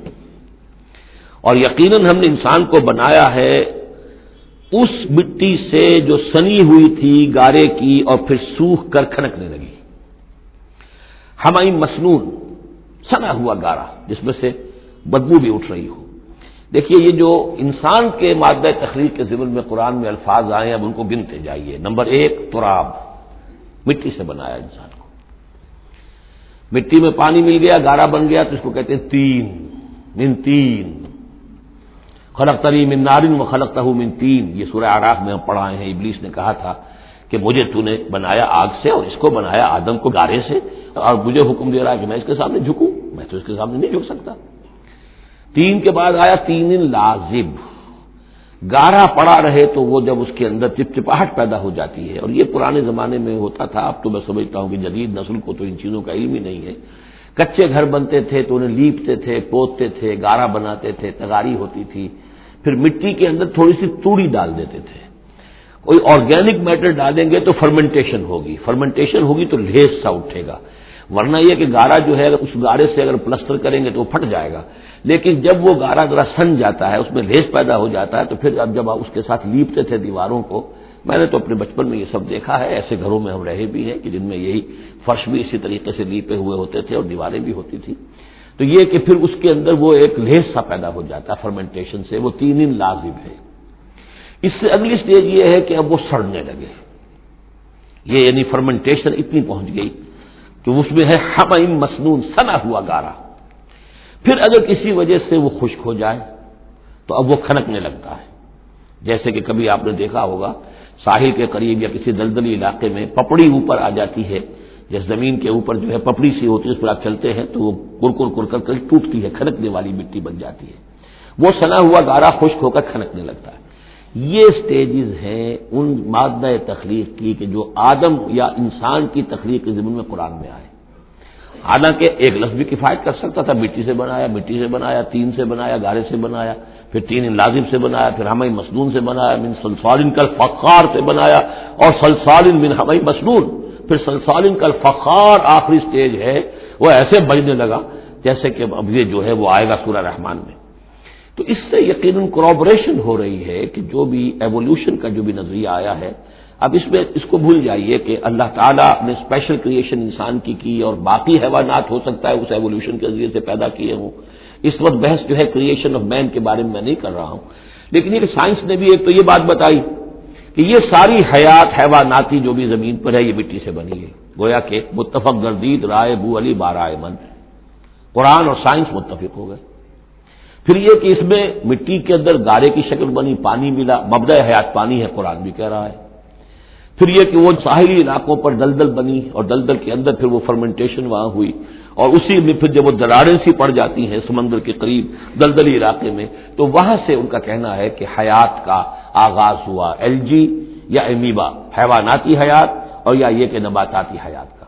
اور یقیناً ہم نے انسان کو بنایا ہے اس مٹی سے جو سنی ہوئی تھی گارے کی اور پھر سوکھ کر کھنکنے لگی۔ حَمَإٍ مسنون، سنا ہوا گارا جس میں سے بدبو بھی اٹھ رہی ہو۔ دیکھیے یہ جو انسان کے مادہ تخلیق کے ضمن میں قرآن میں الفاظ آئے ہیں اب ان کو گنتے جائیے۔ نمبر 1 تراب، مٹی سے بنایا انسان کو، مٹی میں پانی مل گیا گارا بن گیا تو اس کو کہتے ہیں تین، من تین، خلقتنی من نار وخلقتہ من تین، یہ سورہ اعراف میں ہم پڑھائے ہیں۔ ابلیس نے کہا تھا کہ مجھے تو نے بنایا آگ سے اور اس کو بنایا آدم کو گارے سے، اور مجھے حکم دے رہا ہے کہ میں اس کے سامنے جھکوں، میں تو اس کے سامنے نہیں جھک سکتا۔ تین کے بعد آیا تین لازب، گارا پڑا رہے تو وہ جب اس کے اندر چپچپاہٹ پیدا ہو جاتی ہے، اور یہ پرانے زمانے میں ہوتا تھا، اب تو میں سمجھتا ہوں کہ جدید نسل کو تو ان چیزوں کا علم ہی نہیں ہے۔ کچے گھر بنتے تھے تو انہیں لیپتے تھے، پوتتے تھے، گارا بناتے تھے، تغاری ہوتی تھی، پھر مٹی کے اندر تھوڑی سی توڑی ڈال دیتے تھے، کوئی آرگینک میٹر ڈالیں گے تو فرمنٹیشن ہوگی، فرمنٹیشن ہوگی تو لیس سا اٹھے گا، ورنہ یہ کہ گارا جو ہے اگر اس گارے سے اگر پلسٹر کریں گے تو وہ پھٹ جائے گا، لیکن جب وہ گارا ذرا سن جاتا ہے، اس میں لیس پیدا ہو جاتا ہے، تو پھر اب جب آپ اس کے ساتھ لیپتے تھے دیواروں کو، میں نے تو اپنے بچپن میں یہ سب دیکھا ہے، ایسے گھروں میں ہم رہے بھی ہیں کہ جن میں یہی فرش بھی اسی طریقے سے لیپے ہوئے ہوتے تھے اور دیواریں بھی ہوتی تھی، تو یہ کہ پھر اس کے اندر وہ ایک لیس سا پیدا ہو جاتا ہے فرمنٹیشن سے، وہ تین لازم ہے۔ اس سے اگلی سٹیج یہ ہے کہ اب وہ سڑنے لگے، یہ یعنی فرمنٹیشن اتنی پہنچ گئی کہ اس میں ہے حمیم مسنون، سنا ہوا گارا، پھر اگر کسی وجہ سے وہ خشک ہو جائے تو اب وہ کھنکنے لگتا ہے، جیسے کہ کبھی آپ نے دیکھا ہوگا ساحل کے قریب یا کسی دلدلی علاقے میں پپڑی اوپر آ جاتی ہے، جس زمین کے اوپر جو ہے پپڑی سی ہوتی ہے اس پر آپ چلتے ہیں تو وہ کر کر ٹوٹتی ہے، کھنکنے والی مٹی بن جاتی ہے، وہ سنا ہوا گارا خشک ہو کر کھنکنے لگتا ہے۔ یہ سٹیجز ہیں ان مادہ تخلیق کی کہ جو آدم یا انسان کی تخلیق کے ضمن میں قرآن میں آئے۔ حالانکہ ایک لفظ بھی کفایت کر سکتا تھا، مٹی سے بنایا، تین سے بنایا، گارے سے بنایا، پھر تین لازم سے بنایا، پھر حمیم مسنون سے بنایا، من صلصال کالفخار سے بنایا، اور صلصال من حمیم مسنون، پھر صلصال کالفخار آخری سٹیج ہے، وہ ایسے بجنے لگا جیسے کہ اب یہ جو ہے وہ آئے گا سورہ رحمان میں۔ تو اس سے یقیناً کورابریشن ہو رہی ہے کہ جو بھی ایوولوشن کا جو بھی نظریہ آیا ہے، اب اس میں اس کو بھول جائیے کہ اللہ تعالیٰ نے اسپیشل کریشن انسان کی اور باقی حیوانات ہو سکتا ہے اس ایوولوشن کے ذریعے سے پیدا کیے ہوں۔ اس وقت بحث جو ہے کریشن آف مین کے بارے میں نہیں کر رہا ہوں، لیکن یہ کہ سائنس نے بھی ایک تو یہ بات بتائی کہ یہ ساری حیات حیواناتی جو بھی زمین پر ہے یہ مٹی سے بنی ہے، گویا کہ متفق گردید رائے بو علی بارائے من، قرآن اور سائنس متفق ہو گئے۔ پھر یہ کہ اس میں مٹی کے اندر گارے کی شکل بنی، پانی ملا، مبدأ حیات پانی ہے، قرآن بھی کہہ رہا ہے۔ پھر یہ کہ وہ ساحلی علاقوں پر دلدل بنی اور دلدل کے اندر پھر وہ فرمنٹیشن وہاں ہوئی، اور اسی میں پھر جب وہ دراڑیں سی پڑ جاتی ہیں سمندر کے قریب دلدلی علاقے میں تو وہاں سے ان کا کہنا ہے کہ حیات کا آغاز ہوا، الجی یا امیبا حیواناتی حیات، اور یا یہ کہ نباتاتی حیات کا۔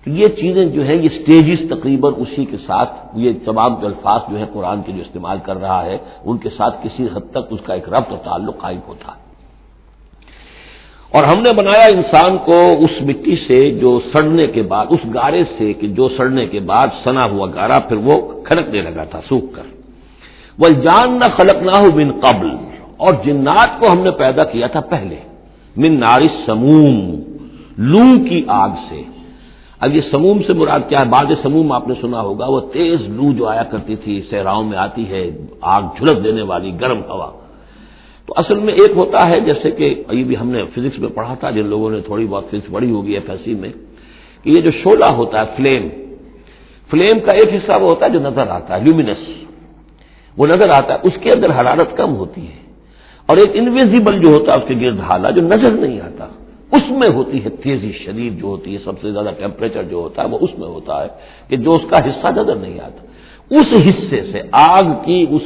تو یہ چیزیں جو ہیں یہ سٹیجز تقریباً اسی کے ساتھ یہ تمام جو الفاظ جو ہے قرآن کے جو استعمال کر رہا ہے ان کے ساتھ کسی حد تک اس کا ایک ربط اور تعلق قائم ہوتا ہے۔ اور ہم نے بنایا انسان کو اس مٹی سے جو سڑنے کے بعد، اس گارے سے کہ جو سڑنے کے بعد سنا ہوا گارا پھر وہ کھنکنے لگا تھا سوکھ کر۔ وَالْجَانَّ خَلَقْنَاهُ مِنْ قَبْلُ، اور جنات کو ہم نے پیدا کیا تھا پہلے، من نار السموم، لو کی آگ سے۔ اب یہ سموم سے مراد کیا ہے؟ بعد سموم آپ نے سنا ہوگا، وہ تیز لو جو آیا کرتی تھی، صحراؤں میں آتی ہے، آگ جھلس دینے والی گرم ہوا۔ تو اصل میں ایک ہوتا ہے، جیسے کہ یہ بھی ہم نے فزکس میں پڑھا تھا، جن لوگوں نے تھوڑی بہت فزکس پڑھی ہوگی FSC میں، کہ یہ جو شعلہ ہوتا ہے، فلیم کا ایک حصہ وہ ہوتا ہے جو نظر آتا ہے، لیومینس، وہ نظر آتا ہے، اس کے اندر حرارت کم ہوتی ہے، اور ایک انویزیبل جو ہوتا ہے اس کے گرد حالہ جو نظر نہیں آتا، اس میں ہوتی ہے تیزی شدید جو ہوتی ہے، سب سے زیادہ ٹیمپریچر جو ہوتا ہے وہ اس میں ہوتا ہے کہ جو اس کا حصہ نظر نہیں آتا۔ اس حصے سے، آگ کی اس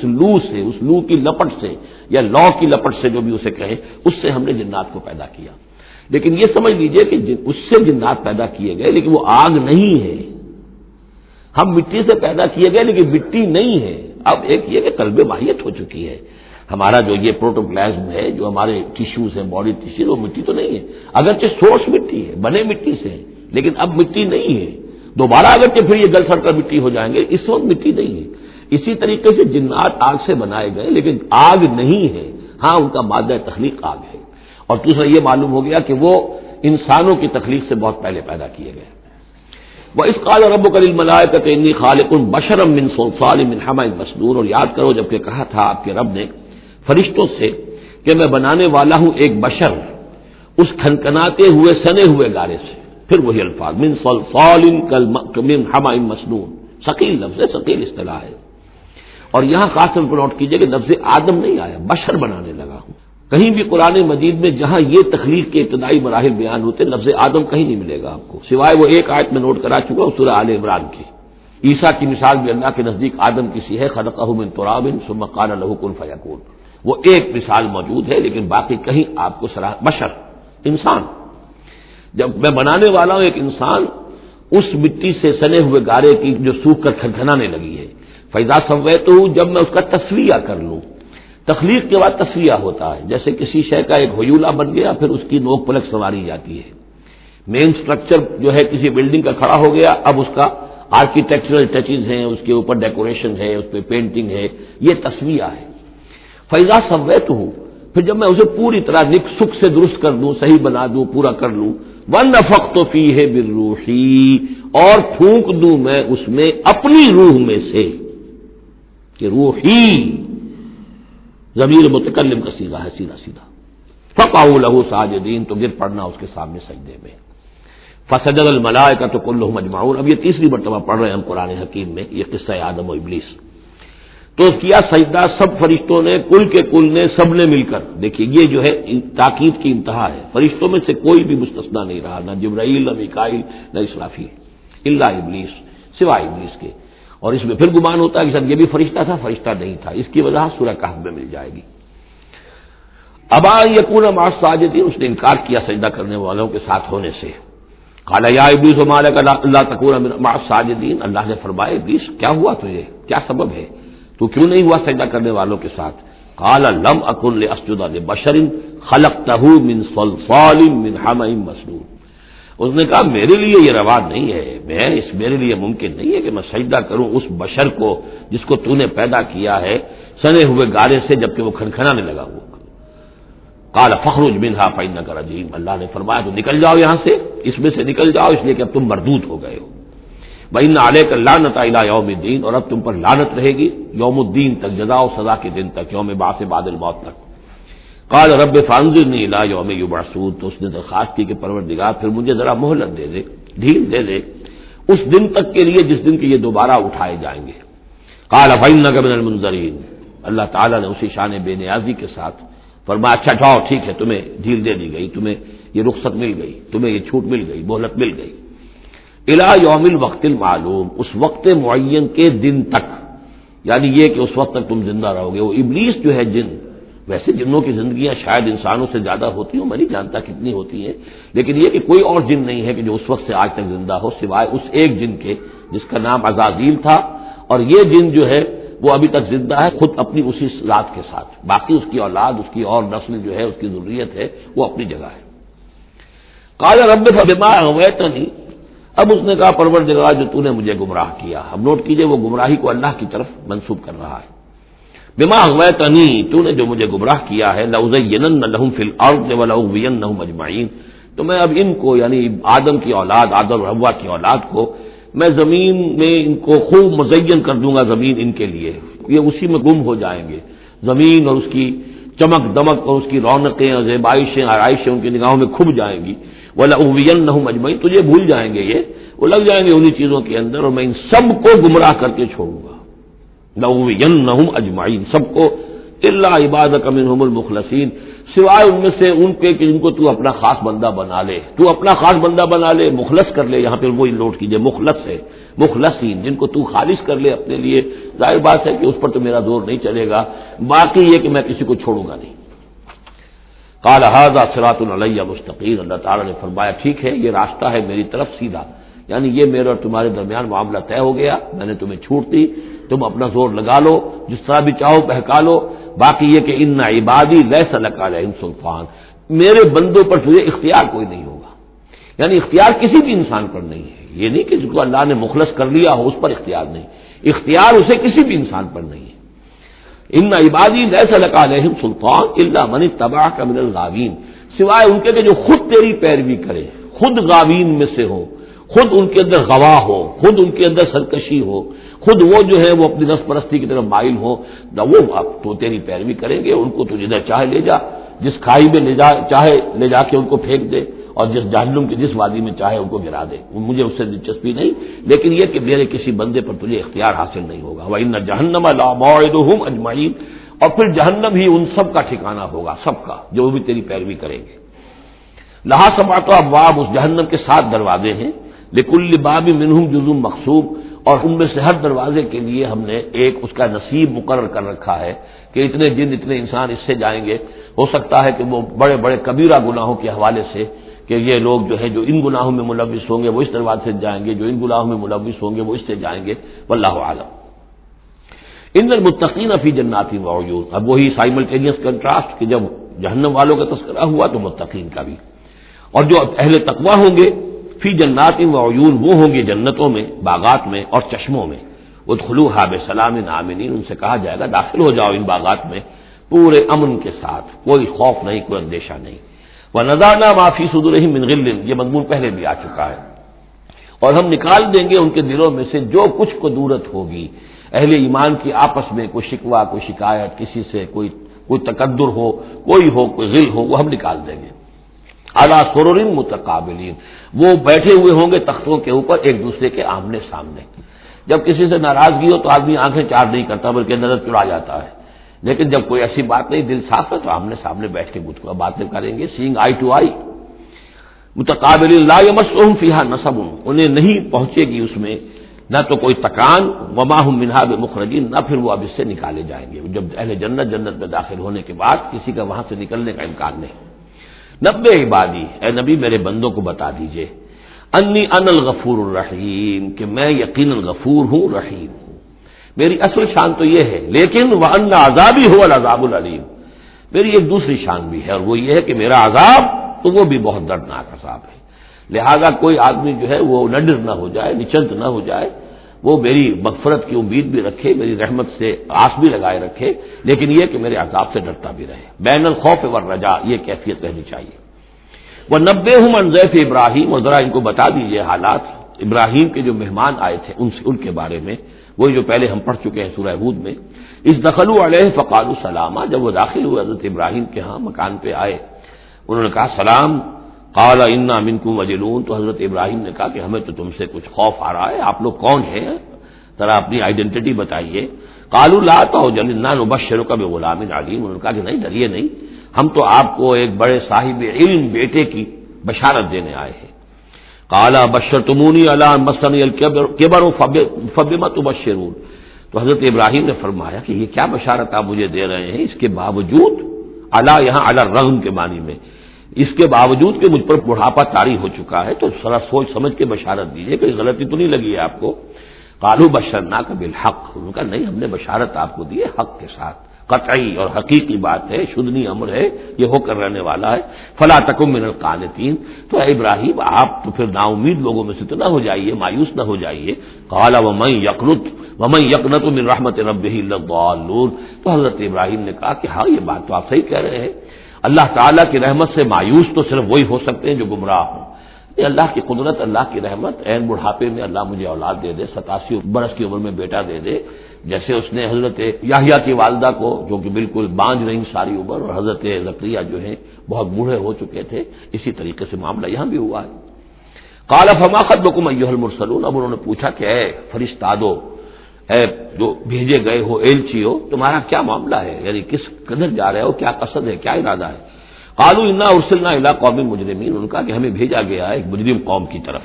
لو کی لپٹ سے، یا لو کی لپٹ سے جو بھی اسے کہیں، اس سے ہم نے جنات کو پیدا کیا۔ لیکن یہ سمجھ لیجئے کہ اس سے جنات پیدا کیے گئے، لیکن وہ آگ نہیں ہے۔ ہم مٹی سے پیدا کیے گئے لیکن مٹی نہیں ہے۔ اب ایک یہ کہ قلب ماہیت ہو چکی ہے، ہمارا جو یہ پروٹوپلازم ہے، جو ہمارے ٹیشوز ہیں، باڈی ٹیشوز، وہ مٹی تو نہیں ہے، اگرچہ سورس مٹی ہے، بنے مٹی سے، لیکن اب مٹی نہیں ہے۔ دوبارہ اگرچہ پھر یہ گل سڑ کر مٹی ہو جائیں گے، اس وقت مٹی نہیں ہے۔ اسی طریقے سے جنات آگ سے بنائے گئے لیکن آگ نہیں ہے، ہاں ان کا مادہ تخلیق آگ ہے۔ اور دوسرا یہ معلوم ہو گیا کہ وہ انسانوں کی تخلیق سے بہت پہلے پیدا کیے گئے۔ وَإِذْ قَالَ رَبُّكَ لِلْمَلَائِكَةِ إِنِّي خَالِقٌ بَشَرًا مِّن صَلْصَالٍ مِّنْ حَمَإٍ مَّسْنُونٍ، اور یاد کرو جب کہ کہا تھا آپ کے رب نے فرشتوں سے کہ میں بنانے والا ہوں ایک بشر اس کھنکھناتے ہوئے سنے ہوئے گارے سے، پھر وہی الفاظ من صلصال من حمأ مسنون، ثقیل لفظ ہے، ثقیل اصطلاح ہے۔ اور یہاں خاص طور پر نوٹ کیجئے کہ لفظ آدم نہیں آیا، بشر بنانے لگا ہوں۔ کہیں بھی قرآن مجید میں جہاں یہ تخلیق کے ابتدائی مراحل بیان ہوتے، لفظ آدم کہیں نہیں ملے گا آپ کو، سوائے وہ ایک آیت میں نوٹ کرا چکا ہوں سورہ آل عمران کی۔ عیسیٰ کی مثال بھی اللہ کے نزدیک آدم کی سی ہے، خلقہ من تراب ثم قال له کن فیکون، وہ ایک مثال موجود ہے، لیکن باقی کہیں آپ کو بشر، انسان، جب میں بنانے والا ہوں ایک انسان اس مٹی سے سنے ہوئے گارے کی جو سوکھ کر کھنکھنانے لگی ہے، فَإِذَا سَوَّيْتُهُ، جب میں اس کا تسویہ کر لوں۔ تخلیق کے بعد تسویہ ہوتا ہے، جیسے کسی شے کا ایک ہیولہ بن گیا، پھر اس کی نوک پلک سنواری جاتی ہے۔ مین سٹرکچر جو ہے کسی بلڈنگ کا کھڑا ہو گیا، اب اس کا آرکیٹیکچرل ٹچز ہیں، اس کے اوپر ڈیکوریشن ہے، اس پہ پینٹنگ ہے، یہ تسویہ ہے۔ فَإِذَا سَوَّيْتُهُ، پھر جب میں اسے پوری طرح نک سکھ سے درست کر دوں، صحیح بنا دوں، پورا کر لوں، وَنَفَخْتُ فِيهِ مِن رُّوحِي، اور پھونک دوں میں اس میں اپنی روح میں سے، کہ روحی ضمیر متکلم کا صیغہ ہے، سیدھا سیدھا۔ فَقَعُوا لَهُ سَاجِدِينَ، تو گر پڑنا اس کے سامنے سجدے میں۔ فَسَجَدَ الْمَلَائِكَةُ كُلُّهُمْ أَجْمَعُونَ، اب یہ تیسری مرتبہ پڑھ رہے ہیں ہم قرآن حکیم میں یہ قصہ آدم و ابلیس۔ تو کیا سجدہ سب فرشتوں نے، کل کے کل نے، سب نے مل کر، دیکھیے یہ جو ہے تاکید کی انتہا ہے، فرشتوں میں سے کوئی بھی مستثنا نہیں رہا، نہ جبرائیل، نہ میکائیل، نہ اسرافیل، الا ابلیس، سوائے ابلیس کے۔ اور اس میں پھر گمان ہوتا ہے کہ سر یہ بھی فرشتہ تھا، فرشتہ نہیں تھا، اس کی وضاحت سورہ کہف میں مل جائے گی۔ ابا ان یکون مع الساجدین، اس نے انکار کیا سجدہ کرنے والوں کے ساتھ ہونے سے۔ قال یا ابلیس ما لک الا تکون مع الساجدین، اللہ نے فرمایا ابلیس کیا ہوا تجھے، کیا سبب ہے، تو کیوں نہیں ہوا سجدہ کرنے والوں کے ساتھ؟ قال لم اکن لاسجد لبشر خلقته من صلصال من حمأ مسنون، اس نے کہا میرے لیے یہ روا نہیں ہے، میرے لیے ممکن نہیں ہے کہ میں سجدہ کروں اس بشر کو جس کو تو نے پیدا کیا ہے سنے ہوئے گارے سے، جبکہ وہ کھنکھنانے لگا ہوا۔ قال فاخرج منها فانك رجيم، اللہ نے فرمایا تو نکل جاؤ یہاں سے، اس میں سے نکل جاؤ، اس لیے کہ اب تم مردود ہو گئے ہو۔ وَإِنَّ عَلَيْكَ اللَّعْنَةَ إِلَىٰ يَوْمِ الدِّينِ، اور اب تم پر لعنت رہے گی یوم الدین تک، جزا و سزا کے دن تک، یوم بعث بعد الموت تک۔ قال رب فانظرنی الی یوم یبعثون، تو اس نے درخواست کی کہ پروردگار پھر مجھے ذرا مہلت دے دے، ڈھیل دے دے اس دن تک کے لیے جس دن کے یہ دوبارہ اٹھائے جائیں گے۔ قال فإنک من المنظرین، اللہ تعالیٰ نے اسی شان بے نیازی کے ساتھ فرمایا اچھا جاؤ ٹھیک ہے، تمہیں ڈھیل دے دی گئی، تمہیں یہ رخصت مل گئی، تمہیں یہ چھوٹ مل گئی، مہلت مل گئی۔ الی یوم الوقت المعلوم، اس وقت معین کے دن تک، یعنی یہ کہ اس وقت تک تم زندہ رہو گے۔ وہ ابلیس جو ہے جن، ویسے جنوں کی زندگیاں شاید انسانوں سے زیادہ ہوتی ہوں، میں نہیں جانتا کتنی ہوتی ہیں، لیکن یہ کہ کوئی اور جن نہیں ہے کہ جو اس وقت سے آج تک زندہ ہو سوائے اس ایک جن کے جس کا نام عزازیل تھا، اور یہ جن جو ہے وہ ابھی تک زندہ ہے خود اپنی اسی ذات کے ساتھ، باقی اس کی اولاد، اس کی اور نسل جو ہے، اس کی ذریت ہے، وہ اپنی جگہ ہے۔ قال رب فبما اغویتنی، اب اس نے کہا پروردگار جو تو نے مجھے گمراہ کیا، اب نوٹ کیجئے وہ گمراہی کو اللہ کی طرف منسوب کر رہا ہے۔ بما اغویتنی، تو نے جو مجھے گمراہ کیا ہے، لأزینن لهم فی الارض ولأغوینہم اجمعین، تو تو میں اب ان کو یعنی آدم کی اولاد، آدم اور حوا کی اولاد کو میں زمین میں ان کو خوب مزین کر دوں گا، زمین ان کے لیے، یہ اسی میں گم ہو جائیں گے، زمین اور اس کی چمک دمک اور اس کی رونقیں اور زیبائشیں آرائشیں ان کی نگاہوں میں کھب جائیں گی، وَلَأُغْوِيَنَّهُمْ أَجْمَعِينَ، تجھے بھول جائیں گے، یہ وہ لگ جائیں گے انہی چیزوں کے اندر، اور میں ان سب کو گمراہ کر کے چھوڑوں گا، لَأُغْوِيَنَّهُمْ أَجْمَعِينَ، سب کو، إِلَّا عِبَادَكَ مِنْهُمُ الْمُخْلَصِينَ، سوائے ان میں سے ان کے کہ جن کو تو اپنا خاص بندہ بنا لے، تو اپنا خاص بندہ بنا لے، مخلص کر لے، یہاں پہ وہی نوٹ کیجئے مخلص ہے، مخلصین، جن کو تو خالص کر لے اپنے لیے، ظاہر بات ہے کہ اس پر تو میرا زور نہیں چلے گا، باقی یہ کہ میں کسی کو چھوڑوں گا نہیں۔ قال هذا صراط علی مستقیم، اللہ تعالیٰ نے فرمایا ٹھیک ہے، یہ راستہ ہے میری طرف سیدھا، یعنی یہ میرے اور تمہارے درمیان معاملہ طے ہو گیا، میں نے تمہیں چھوٹ دی، تم اپنا زور لگا لو، جس طرح بھی چاہو بہکا لو، باقی یہ کہ ان عبادی لیس لک علیہم سلطان، میرے بندوں پر تجھے اختیار کوئی نہیں ہوگا، یعنی اختیار کسی بھی انسان پر نہیں ہے، یہ نہیں کہ جس کو اللہ نے مخلص کر لیا ہو اس پر اختیار نہیں، اختیار اسے کسی بھی انسان پر نہیں ہے۔ ان عبادی لیس لک علیہم سلطان الا من اتبعک من الغاوین، سوائے ان کے کہ جو خود تیری پیروی کرے، خود غاوین میں سے ہو، خود ان کے اندر غوا ہو، خود ان کے اندر سرکشی ہو، خود وہ جو ہے وہ اپنی نفس پرستی کی طرف مائل ہو، وہ اب تو تیری پیروی کریں گے، ان کو تو جدھر چاہے لے جا، جس کھائی میں چاہے لے جا کے ان کو پھینک دے، اور جس جہنم کی جس وادی میں چاہے ان کو گرا دے، مجھے اس سے دلچسپی نہیں، لیکن یہ کہ میرے کسی بندے پر تجھے اختیار حاصل نہیں ہوگا۔ وَإِنَّ جَهَنَّمَ لَمَوْعِدُهُمْ أَجْمَعِينَ، اور پھر جہنم ہی ان سب کا ٹھکانہ ہوگا، سب کا، جو بھی تیری پیروی کریں گے۔ لہا سبعۃ ابواب، اس جہنم کے 7 دروازے ہیں، لِكُلِّ بَابٍ مِّنْهُمْ جُزْءٌ مَقْسُومٌ، اور ان میں سے ہر دروازے کے لیے ہم نے ایک اس کا نصیب مقرر کر رکھا ہے کہ اتنے جن اتنے انسان اس سے جائیں گے، ہو سکتا ہے کہ وہ بڑے بڑے کبیرہ گناہوں کے حوالے سے کہ یہ لوگ جو ہے جو ان گناہوں میں ملوث ہوں گے وہ اس دروازے سے جائیں گے، جو ان گناہوں میں ملوث ہوں گے وہ اس سے جائیں گے، واللہ اعلم۔ ان المتقین فی جنات وعیون، اب وہی سائملٹینیس کنٹراسٹ کہ جب جہنم والوں کا تذکرہ ہوا تو متقین کا بھی، اور جو اہل تقوی ہوں گے فی جنات وعیون، وہ ہوں گے جنتوں میں، باغات میں اور چشموں میں، ادخلوها بسلام آمنین، ان سے کہا جائے گا داخل ہو جاؤ ان باغات میں پورے امن کے ساتھ، کوئی خوف نہیں، کوئی اندیشہ نہیں۔ وَنَزَعْنَا مَا فِي صُدُورِهِم مِّن غِلٍّ، یہ مضمون پہلے بھی آ چکا ہے، اور ہم نکال دیں گے ان کے دلوں میں سے جو کچھ کو دورت ہوگی، اہل ایمان کی آپس میں کوئی شکوہ، کوئی شکایت، کسی سے کوئی تکدر ہو، کوئی غل ہو، وہ ہم نکال دیں گے۔ علی سرر متقابلین، وہ بیٹھے ہوئے ہوں گے تختوں کے اوپر ایک دوسرے کے آمنے سامنے۔ جب کسی سے ناراضگی ہو تو آدمی آنکھیں چار نہیں کرتا بلکہ نظر چڑا جاتا ہے، لیکن جب کوئی ایسی بات نہیں، دل صاف ہے، تو آمنے سامنے بیٹھ کے باتیں کریں گے، سینگ آئی ٹو آئی۔ متقابلین لا یمسہم فیہا نصب، انہیں نہیں پہنچے گی اس میں نہ تو کوئی تکان، وما ہم منہا بمخرجین، نہ پھر وہ اب اس سے نکالے جائیں گے، جب اہل جنت میں داخل ہونے کے بعد کسی کا وہاں سے نکلنے کا امکان نہیں۔ نبئ عبادی، اے نبی میرے بندوں کو بتا دیجئے، انی انا الغفور الرحیم، کہ میں یقیناً غفور ہوں، رحیم ہوں۔ میری اصل شان تو یہ ہے، لیکن وان عذابی هو العذاب العلیم، میری ایک دوسری شان بھی ہے، اور وہ یہ ہے کہ میرا عذاب تو وہ بھی بہت دردناک عذاب ہے، لہذا کوئی آدمی جو ہے وہ نڈر نہ ہو جائے، نچنت نہ ہو جائے، وہ میری مغفرت کی امید بھی رکھے، میری رحمت سے آس بھی لگائے رکھے، لیکن یہ کہ میرے عذاب سے ڈرتا بھی رہے، بین الخوف والرجاء، یہ کیفیت رہنی چاہیے۔ وَنَبِّئْهُمْ عَنْ ضَيْفِ ابراہیم، اور ذرا ان کو بتا دیجئے حالات ابراہیم کے جو مہمان آئے تھے ان کے بارے میں، وہی جو پہلے ہم پڑھ چکے ہیں سورہ ہود میں۔ اذ دخلوا علیہ فقالوا سلاما، جب وہ داخل ہوئے حضرت ابراہیم کے ہاں مکان پہ آئے، انہوں نے کہا سلام۔ قال انا منکم وجلون، تو حضرت ابراہیم نے کہا کہ ہمیں تو تم سے کچھ خوف آ رہا ہے، آپ لوگ کون ہیں، ذرا اپنی آئیڈینٹی بتائیے۔ قالوا لا تخف انا نبشرک بغلام علیم، انہوں نے کہا کہ نہیں ڈریے نہیں، ہم تو آپ کو ایک بڑے صاحب علم بیٹے کی بشارت دینے آئے ہیں۔ قال بشرتمونی علی ان مسنی الکبر فبما تبشرون، تو حضرت ابراہیم نے فرمایا کہ یہ کیا بشارت آپ مجھے دے رہے ہیں، اس کے باوجود، علی یہاں علی الرغم کے معنی میں، اس کے باوجود کہ مجھ پر بڑھاپا طاری ہو چکا ہے، تو ذرا سوچ سمجھ کے بشارت دیجیے، کوئی غلطی تو نہیں لگی ہے آپ کو۔ قالوا بشرناک بالحق، انہوں نے کہا نہیں، ہم نے بشارت آپ کو دی ہے حق کے ساتھ، قطعی اور حقیقی بات ہے، شدنی امر ہے، یہ ہو کر رہنے والا ہے۔ فلا تکن من القانتین، تو اے ابراہیم آپ تو پھر نا امید لوگوں میں سے تو نہ ہو جائیے، مایوس نہ ہو جائیے۔ قال ومن یقنط من رحمت ربہ الا الضالون، تو حضرت ابراہیم نے کہا کہ ہاں یہ بات تو آپ صحیح کہہ رہے ہیں، اللہ تعالیٰ کی رحمت سے مایوس تو صرف وہی ہو سکتے ہیں جو گمراہ ہوں. یہ اللہ کی قدرت، اللہ کی رحمت. عین بڑھاپے میں اللہ مجھے اولاد دے دے، 87 برس کی عمر میں بیٹا دے دے، جیسے اس نے حضرت یحییٰ کی والدہ کو، جو کہ بالکل بانجھ رہی ساری عمر، اور حضرت زکریا جو ہیں بہت بوڑھے ہو چکے تھے، اسی طریقے سے معاملہ یہاں بھی ہوا ہے. قال فما خطبکم ایھا المرسلون، اب انہوں نے پوچھا کہ اے فرشتادو، اے جو بھیجے گئے ہو، ایلچی ہو، تمہارا کیا معاملہ ہے؟ یعنی کس قدر جا رہے ہو، کیا قصد ہے، کیا ارادہ ہے؟ قالوا انا ارسلنا الی قوم مجرمین، ان کا کہ ہمیں بھیجا گیا ہے ایک مجرم قوم کی طرف.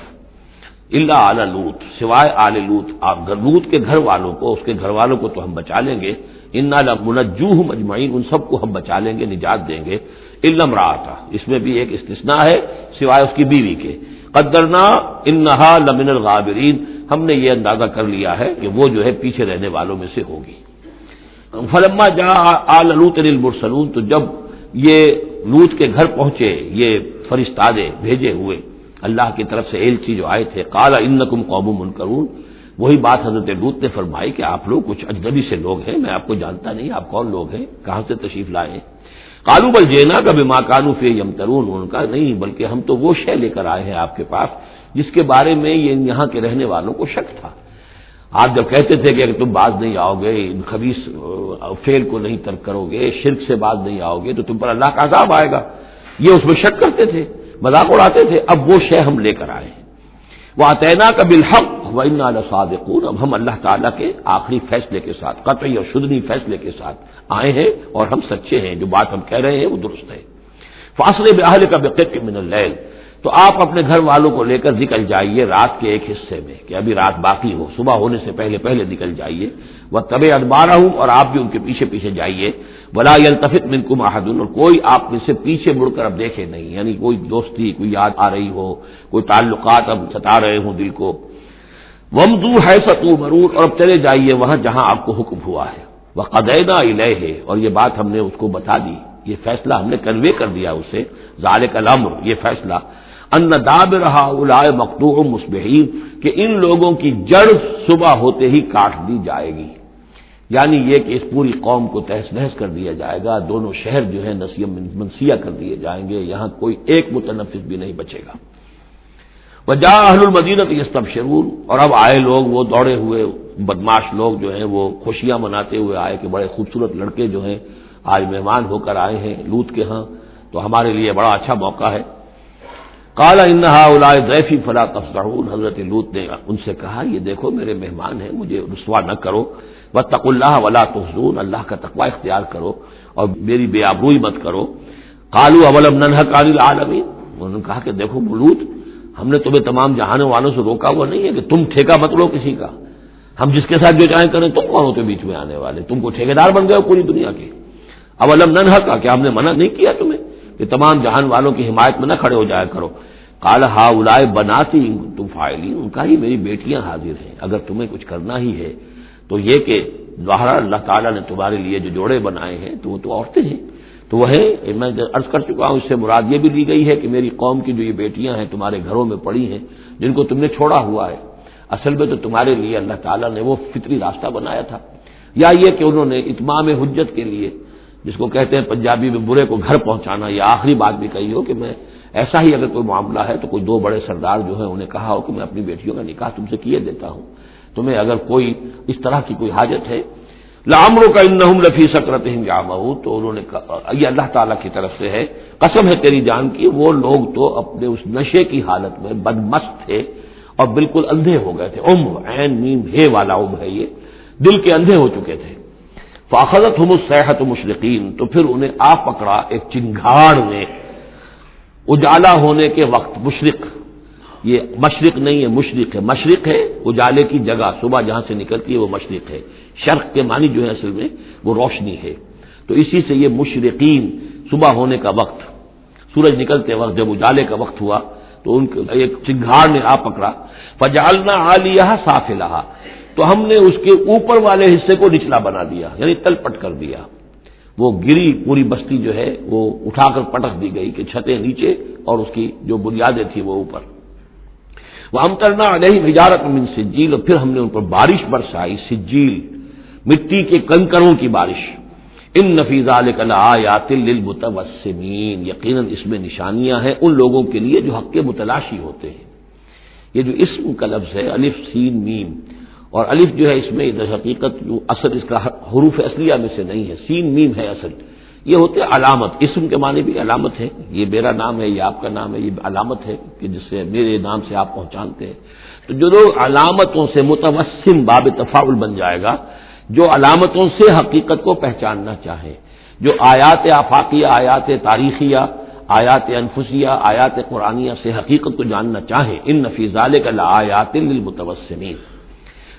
الا آل لوط، سوائے آل لوط، آپ لوط کے گھر والوں کو، اس کے گھر والوں کو تو ہم بچا لیں گے. انا لمنجوہم اجمعین، ان سب کو ہم بچا لیں گے، نجات دیں گے. الا امرأتہ، اس میں بھی ایک استثناء ہے سوائے اس کی بیوی کے. قدرنا انہا لمن الغابرین، ہم نے یہ اندازہ کر لیا ہے کہ وہ جو ہے پیچھے رہنے والوں میں سے ہوگی. فلما جاء آل لوط المرسلون، تو جب یہ لوط کے گھر پہنچے یہ فرشتادے بھیجے ہوئے اللہ کی طرف سے ایلچی جو آئے تھے، قال انکم قوم منکرون، وہی بات حضرت لوط نے فرمائی کہ آپ لوگ کچھ اجنبی سے لوگ ہیں، میں آپ کو جانتا نہیں، آپ کون لوگ ہیں، کہاں سے تشریف لائے ہیں. قالوا بل جئناک بما كانوا فيه يمترون، ان کا نہیں بلکہ ہم تو وہ شے لے کر آئے ہیں آپ کے پاس جس کے بارے میں یہ یہاں کے رہنے والوں کو شک تھا. آپ جب کہتے تھے کہ اگر تم باز نہیں آؤ گے، ان خبیث فعل کو نہیں ترک کرو گے، شرک سے باز نہیں آؤ گے، تو تم پر اللہ کا عذاب آئے گا، یہ اس میں شک کرتے تھے، مذاق اڑاتے تھے. اب وہ شے ہم لے کر آئے ہیں. وَأَتَيْنَاكَ بِالْحَقِّ وَإِنَّا لَصَادِقُونَ، اب ہم اللہ تعالیٰ کے آخری فیصلے کے ساتھ، قطعی اور شدنی فیصلے کے ساتھ آئے ہیں، اور ہم سچے ہیں، جو بات ہم کہہ رہے ہیں وہ درست ہے. فَأَسْرِ بِأَهْلِكَ بِقِطْعٍ مِّنَ اللَّيْلِ، تو آپ اپنے گھر والوں کو لے کر نکل جائیے رات کے ایک حصے میں، کہ ابھی رات باقی ہو، صبح ہونے سے پہلے پہلے نکل جائیے. وَاتَّبِعْ أَدْبَارَهُمْ، اور آپ بھی ان کے پیچھے پیچھے جائیے. وَلَا يَلْتَفِتْ مِنكُمْ أَحَدٌ، اور کوئی آپ میں سے پیچھے مڑ کر اب دیکھے نہیں، یعنی کوئی دوستی، کوئی یاد آ رہی ہو، کوئی تعلقات اب ستا رہے ہوں دل کو. وَامْضُوا حَيْثَ تُؤْمَرُونَ، اور اب چلے جائیے وہاں جہاں آپ کو حکم ہوا ہے. وَقَضَيْنَا إِلَيْهِ، اور یہ بات ہم نے اس کو بتا دی، یہ فیصلہ ہم نے کنوے کر دیا اسے. ذَلِكَ الْأَمْرُ، یہ فیصلہ. أَنَّ دَابِرَ هَؤُلَاءِ مَقْطُوعٌ مُصْبِحِينَ، کہ ان لوگوں کی جڑ صبح ہوتے ہی کاٹ دی جائے گی. یعنی یہ کہ اس پوری قوم کو تہس نہس کر دیا جائے گا، دونوں شہر جو ہیں نسیہ منسیہ کر دیے جائیں گے، یہاں کوئی ایک متنفس بھی نہیں بچے گا. وَجَاءَ أَهْلُ الْمَدِينَةِ يَسْتَبْشِرُونَ، اور اب آئے لوگ، وہ دوڑے ہوئے بدماش لوگ جو ہیں وہ خوشیاں مناتے ہوئے آئے کہ بڑے خوبصورت لڑکے جو ہیں آج مہمان ہو کر آئے ہیں لوط کے ہاں، تو ہمارے لیے بڑا اچھا موقع ہے. قال ان هؤلاء ضيفي فلا تفضحون، حضرت لوط نے ان سے کہا یہ دیکھو میرے مہمان ہیں، مجھے رسوا نہ کرو. واتقوا الله ولا تخزون، اللہ کا تقوی اختیار کرو اور میری بے آبروئی مت کرو. قالوا اولم ننهك عن العالمين، انہوں نے کہا کہ دیکھو لوط، ہم نے تمہیں تمام جہانوں والوں سے روکا ہوا نہیں ہے کہ تم ٹھیکہ مت لو کسی کا، ہم جس کے ساتھ جو چاہیں کریں، تم کون ہوتے بیچ میں آنے والے، تم کو ٹھیکیدار بن گئے ہو پوری دنیا کے. اولم ننهك، کہ ہم نے منع نہیں کیا تمہیں کہ تمام جہان والوں کی حمایت میں نہ کھڑے ہو جایا کرو. قال هؤلاء بناتی ان کنتم فاعلین، ان کا ہی میری بیٹیاں حاضر ہیں اگر تمہیں کچھ کرنا ہی ہے. تو یہ کہ ظاہر اللہ تعالیٰ نے تمہارے لیے جو جوڑے بنائے ہیں تو وہ تو عورتیں ہیں، تو وہ ہے، میں عرض کر چکا ہوں، اس سے مراد یہ بھی لی گئی ہے کہ میری قوم کی جو یہ بیٹیاں ہیں تمہارے گھروں میں پڑی ہیں جن کو تم نے چھوڑا ہوا ہے، اصل میں تو تمہارے لیے اللہ تعالیٰ نے وہ فطری راستہ بنایا تھا. یا یہ کہ انہوں نے اتمام حجت کے لیے، جس کو کہتے ہیں پنجابی میں برے کو گھر پہنچانا، یہ آخری بات بھی کہی ہو کہ میں ایسا ہی اگر کوئی معاملہ ہے تو کوئی دو بڑے سردار جو ہیں انہیں کہا ہو کہ میں اپنی بیٹیوں کا نکاح تم سے کیے دیتا ہوں، تمہیں اگر کوئی اس طرح کی کوئی حاجت ہے. لعمرک انہم لفی سکرتہم یعمہون، تو انہوں نے کہا، یہ اللہ تعالیٰ کی طرف سے ہے، قسم ہے تیری جان کی، وہ لوگ تو اپنے اس نشے کی حالت میں بدمست تھے اور بالکل اندھے ہو گئے تھے. عین میم ہے والا ہے، یہ دل کے اندھے ہو چکے تھے. فاخذتہم الصیحۃ مشرقین، تو پھر انہیں آ پکڑا ایک چنگھاڑ نے اجالا ہونے کے وقت. مشرق، یہ مشرق نہیں ہے مشرق ہے، مشرق ہے اجالے کی جگہ، صبح جہاں سے نکلتی ہے وہ مشرق ہے. شرق کے معنی جو ہے اصل میں وہ روشنی ہے، تو اسی سے یہ مشرقین، صبح ہونے کا وقت، سورج نکلتے وقت جب اجالے کا وقت ہوا تو ان کے ایک چنگھاڑ نے آ پکڑا. فجعلنا عالیہا سافلہا، تو ہم نے اس کے اوپر والے حصے کو نچلا بنا دیا، یعنی تل پٹ کر دیا. وہ گری پوری بستی جو ہے وہ اٹھا کر پٹک دی گئی کہ چھتیں نیچے اور اس کی جو بنیادیں تھیں وہ اوپر. وَأَمْطَرْنَا عَلَيْهِمْ حِجَارَةً مِّن سِجِّيلٍ، اور پھر ہم نے ان پر بارش برسائی، سجیل، مٹی کے کنکروں کی بارش. ان فی ذلک لآیات للمتوسمین، یقیناً اس میں نشانیاں ہیں ان لوگوں کے لیے جو حق کے متلاشی ہوتے ہیں۔ یہ جو اسم کا لفظ ہے الف سین میم، اور الف جو ہے اس میں در حقیقت جو اصل اس کا حروف اصلیہ میں سے نہیں ہے، سین میم ہے اصل، یہ ہوتے علامت، اسم کے معنی بھی علامت ہے، یہ میرا نام ہے، یہ آپ کا نام ہے، یہ علامت ہے کہ جس سے میرے نام سے آپ پہچانتے ہیں۔ تو جو لوگ علامتوں سے متوسم باب تفاعل بن جائے گا، جو علامتوں سے حقیقت کو پہچاننا چاہے، جو آیات آفاقیہ، آیات تاریخیہ، آیات انفسیہ، آیات قرآنیہ سے حقیقت کو جاننا چاہے، ان فی ذلک لآیات للمتوسمین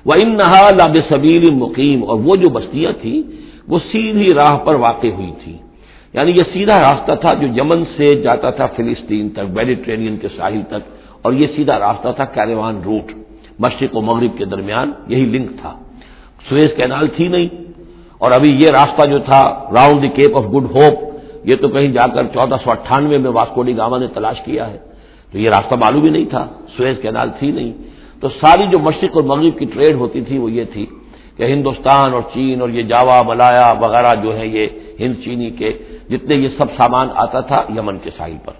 وانھا لبسبیل مقیم، اور وہ جو بستیاں تھیں وہ سیدھی راہ پر واقع ہوئی تھی، یعنی یہ سیدھا راستہ تھا جو یمن سے جاتا تھا فلسطین تک، میڈیٹرینین کے ساحل تک، اور یہ سیدھا راستہ تھا کیروان روٹ، مشرق و مغرب کے درمیان یہی لنک تھا۔ سویز کینال تھی نہیں، اور ابھی یہ راستہ جو تھا round the Cape of Good Hope, یہ تو کہیں جا کر 1498 میں واسکو ڈی گاما نے تلاش کیا ہے، تو یہ راستہ معلوم ہی نہیں تھا، سویز کینال تھی نہیں، تو ساری جو مشرق اور مغرب کی ٹریڈ ہوتی تھی وہ یہ تھی کہ ہندوستان اور چین اور یہ جاوا ملایا وغیرہ جو ہے یہ ہند چینی کے جتنے یہ سب سامان آتا تھا یمن کے ساحل پر،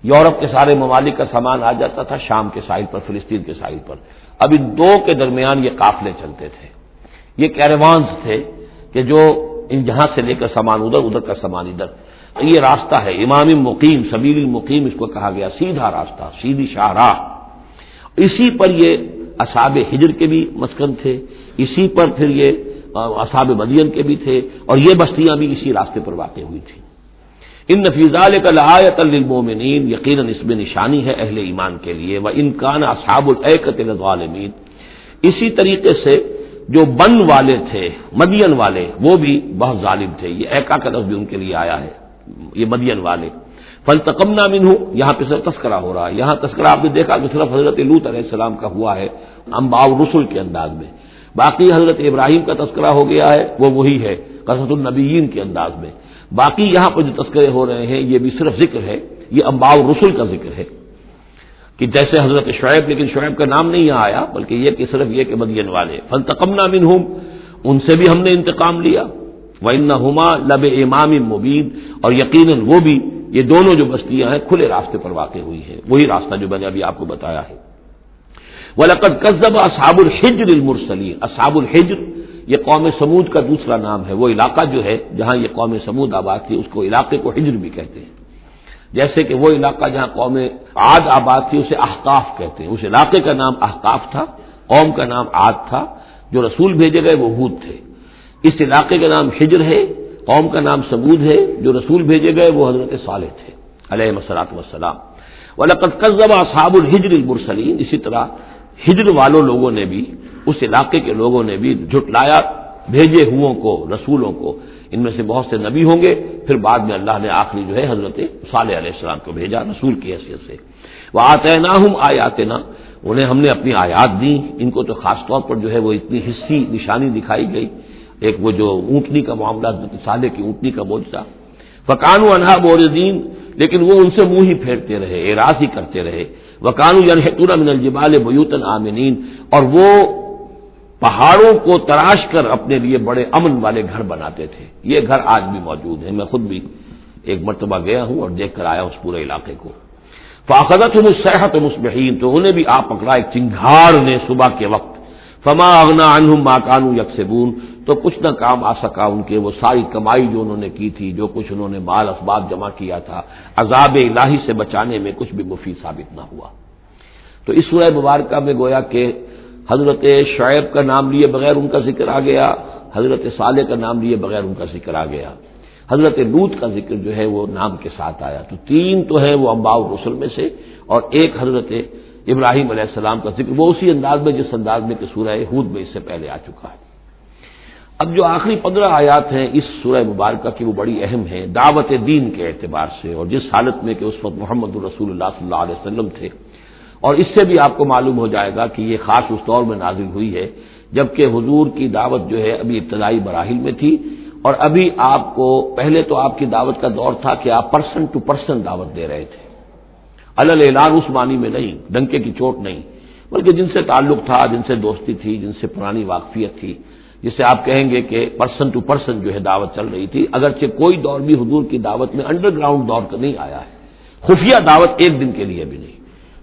یورپ کے سارے ممالک کا سامان آ جاتا تھا شام کے ساحل پر، فلسطین کے ساحل پر، اب ان دو کے درمیان یہ قافلے چلتے تھے، یہ کیروانز تھے کہ جو ان جہاں سے لے کر سامان ادھر، ادھر کا سامان ادھر، یہ راستہ ہے امام مقیم، سبیل المقیم اس کو کہا گیا، سیدھا راستہ، سیدھی شاہراہ، اسی پر یہ اصحاب ہجر کے بھی مسکن تھے، اسی پر پھر یہ اصحاب مدین کے بھی تھے، اور یہ بستیاں بھی اسی راستے پر واقع ہوئی تھیں۔ ان فی ذلک لآیۃ للمؤمنین، یقیناً اس میں نشانی ہے اہل ایمان کے لیے، وان کان اصحاب الایکۃ لظالمین، اسی طریقے سے جو بن والے تھے مدین والے وہ بھی بہت ظالم تھے، یہ ایکا کا لفظ بھی ان کے لیے آیا ہے، یہ مدین والے، فانتقمنا منہ، یہاں پہ صرف تذکرہ ہو رہا ہے، یہاں تذکرہ آپ نے دیکھا کہ صرف حضرت لوط علیہ السلام کا ہوا ہے انباء الرسل کے انداز میں، باقی حضرت ابراہیم کا تذکرہ ہو گیا ہے وہ وہی ہے قصص النبیین کے انداز میں، باقی یہاں پر جو تذکرے ہو رہے ہیں یہ بھی صرف ذکر ہے، یہ انباء الرسل کا ذکر ہے کہ جیسے حضرت شعیب، لیکن شعیب کا نام نہیں یہاں آیا بلکہ یہ کہ صرف یہ کہ مدین والے، فانتقمنا منہم، ان سے بھی ہم نے انتقام لیا، وانہما لبامام مبین، اور یقیناً وہ بھی، یہ دونوں جو بستیاں ہیں کھلے راستے پر واقع ہوئی ہیں، وہی راستہ جو میں نے ابھی آپ کو بتایا ہے۔ وَلَقَدْ كَذَّبَ أَصْحَابُ الْحِجْرِ الْمُرْسَلِينَ، اصحاب الحجر یہ قوم سمود کا دوسرا نام ہے، وہ علاقہ جو ہے جہاں یہ قوم سمود آباد تھی اس کو علاقے کو حجر بھی کہتے ہیں، جیسے کہ وہ علاقہ جہاں قوم عاد آباد تھی اسے احقاف کہتے ہیں، اس علاقے کا نام احقاف تھا، قوم کا نام عاد تھا، جو رسول بھیجے گئے وہ ہود تھے، اس علاقے کا نام حجر ہے، قوم کا نام سمود ہے، جو رسول بھیجے گئے وہ حضرت صالح تھے علیہ الصلوۃ والسلام۔ وَلَقَدْ كَذَّبَ أَصْحَابُ الْحِجْرِ الْمُرْسَلِينَ، اسی طرح ہجر والوں لوگوں نے بھی، اس علاقے کے لوگوں نے بھی جھٹلایا بھیجے ہوں کو، رسولوں کو، ان میں سے بہت سے نبی ہوں گے، پھر بعد میں اللہ نے آخری جو ہے حضرت صالح علیہ السلام کو بھیجا رسول کی حیثیت سے۔ وَآتَيْنَاهُمْ آیَاتِنَا، انہیں ہم نے اپنی آیات دی، ان کو تو خاص طور پر جو ہے وہ اتنی حصی نشانی دکھائی گئی، ایک وہ جو اونٹنی کا معاملہ حضرت صالح کی اونٹنی کا معجزہ، فَكَانُوا عَنْهَا مُعْرِضِينَ، لیکن وہ ان سے منہ ہی پھیرتے رہے، اعراض ہی کرتے رہے، وَكَانُوا يَنْحِتُونَ مِنَ الْجِبَالِ بُيُوتًا آمِنِينَ، اور وہ پہاڑوں کو تراش کر اپنے لیے بڑے امن والے گھر بناتے تھے، یہ گھر آج بھی موجود ہیں، میں خود بھی ایک مرتبہ گیا ہوں اور دیکھ کر آیا اس پورے علاقے کو۔ فَأَخَذَتْهُمُ الصَّيْحَةُ مُصْبِحِينَ، تو انہیں بھی آ پکڑا ایک چنگھاڑ نے صبح کے وقت، فما اغنى عنهم ما كانوا يكسبون، تو کچھ نہ کام آ سکا ان کے وہ ساری کمائی جو انہوں نے کی تھی، جو کچھ انہوں نے مال اسباب جمع کیا تھا، عذاب الہی سے بچانے میں کچھ بھی مفید ثابت نہ ہوا۔ تو اس سورہ مبارکہ میں گویا کہ حضرت شعیب کا نام لیے بغیر ان کا ذکر آ گیا، حضرت صالح کا نام لیے بغیر ان کا ذکر آ گیا، حضرت لوط کا ذکر جو ہے وہ نام کے ساتھ آیا، تو تین تو ہیں وہ انباء الرسل میں سے، اور ایک حضرت ابراہیم علیہ السلام کا ذکر وہ اسی انداز میں جس انداز میں کہ سورہ ہود میں اس سے پہلے آ چکا ہے۔ اب جو آخری 15 آیات ہیں اس سورہ مبارکہ کی وہ بڑی اہم ہیں دعوت دین کے اعتبار سے، اور جس حالت میں کہ اس وقت محمد رسول اللہ صلی اللہ علیہ وسلم تھے، اور اس سے بھی آپ کو معلوم ہو جائے گا کہ یہ خاص اس دور میں نازل ہوئی ہے جبکہ حضور کی دعوت جو ہے ابھی ابتدائی مراحل میں تھی، اور ابھی آپ کو پہلے تو آپ کی دعوت کا دور تھا کہ آپ پرسن ٹو پرسن دعوت دے رہے تھے، علل اعلان اس معنی میں نہیں، ڈنکے کی چوٹ نہیں، بلکہ جن سے تعلق تھا، جن سے دوستی تھی، جن سے پرانی واقفیت تھی، جسے آپ کہیں گے کہ پرسن ٹو پرسن جو ہے دعوت چل رہی تھی، اگرچہ کوئی دور بھی حضور کی دعوت میں انڈر گراؤنڈ دور کا نہیں آیا ہے، خفیہ دعوت ایک دن کے لیے بھی نہیں۔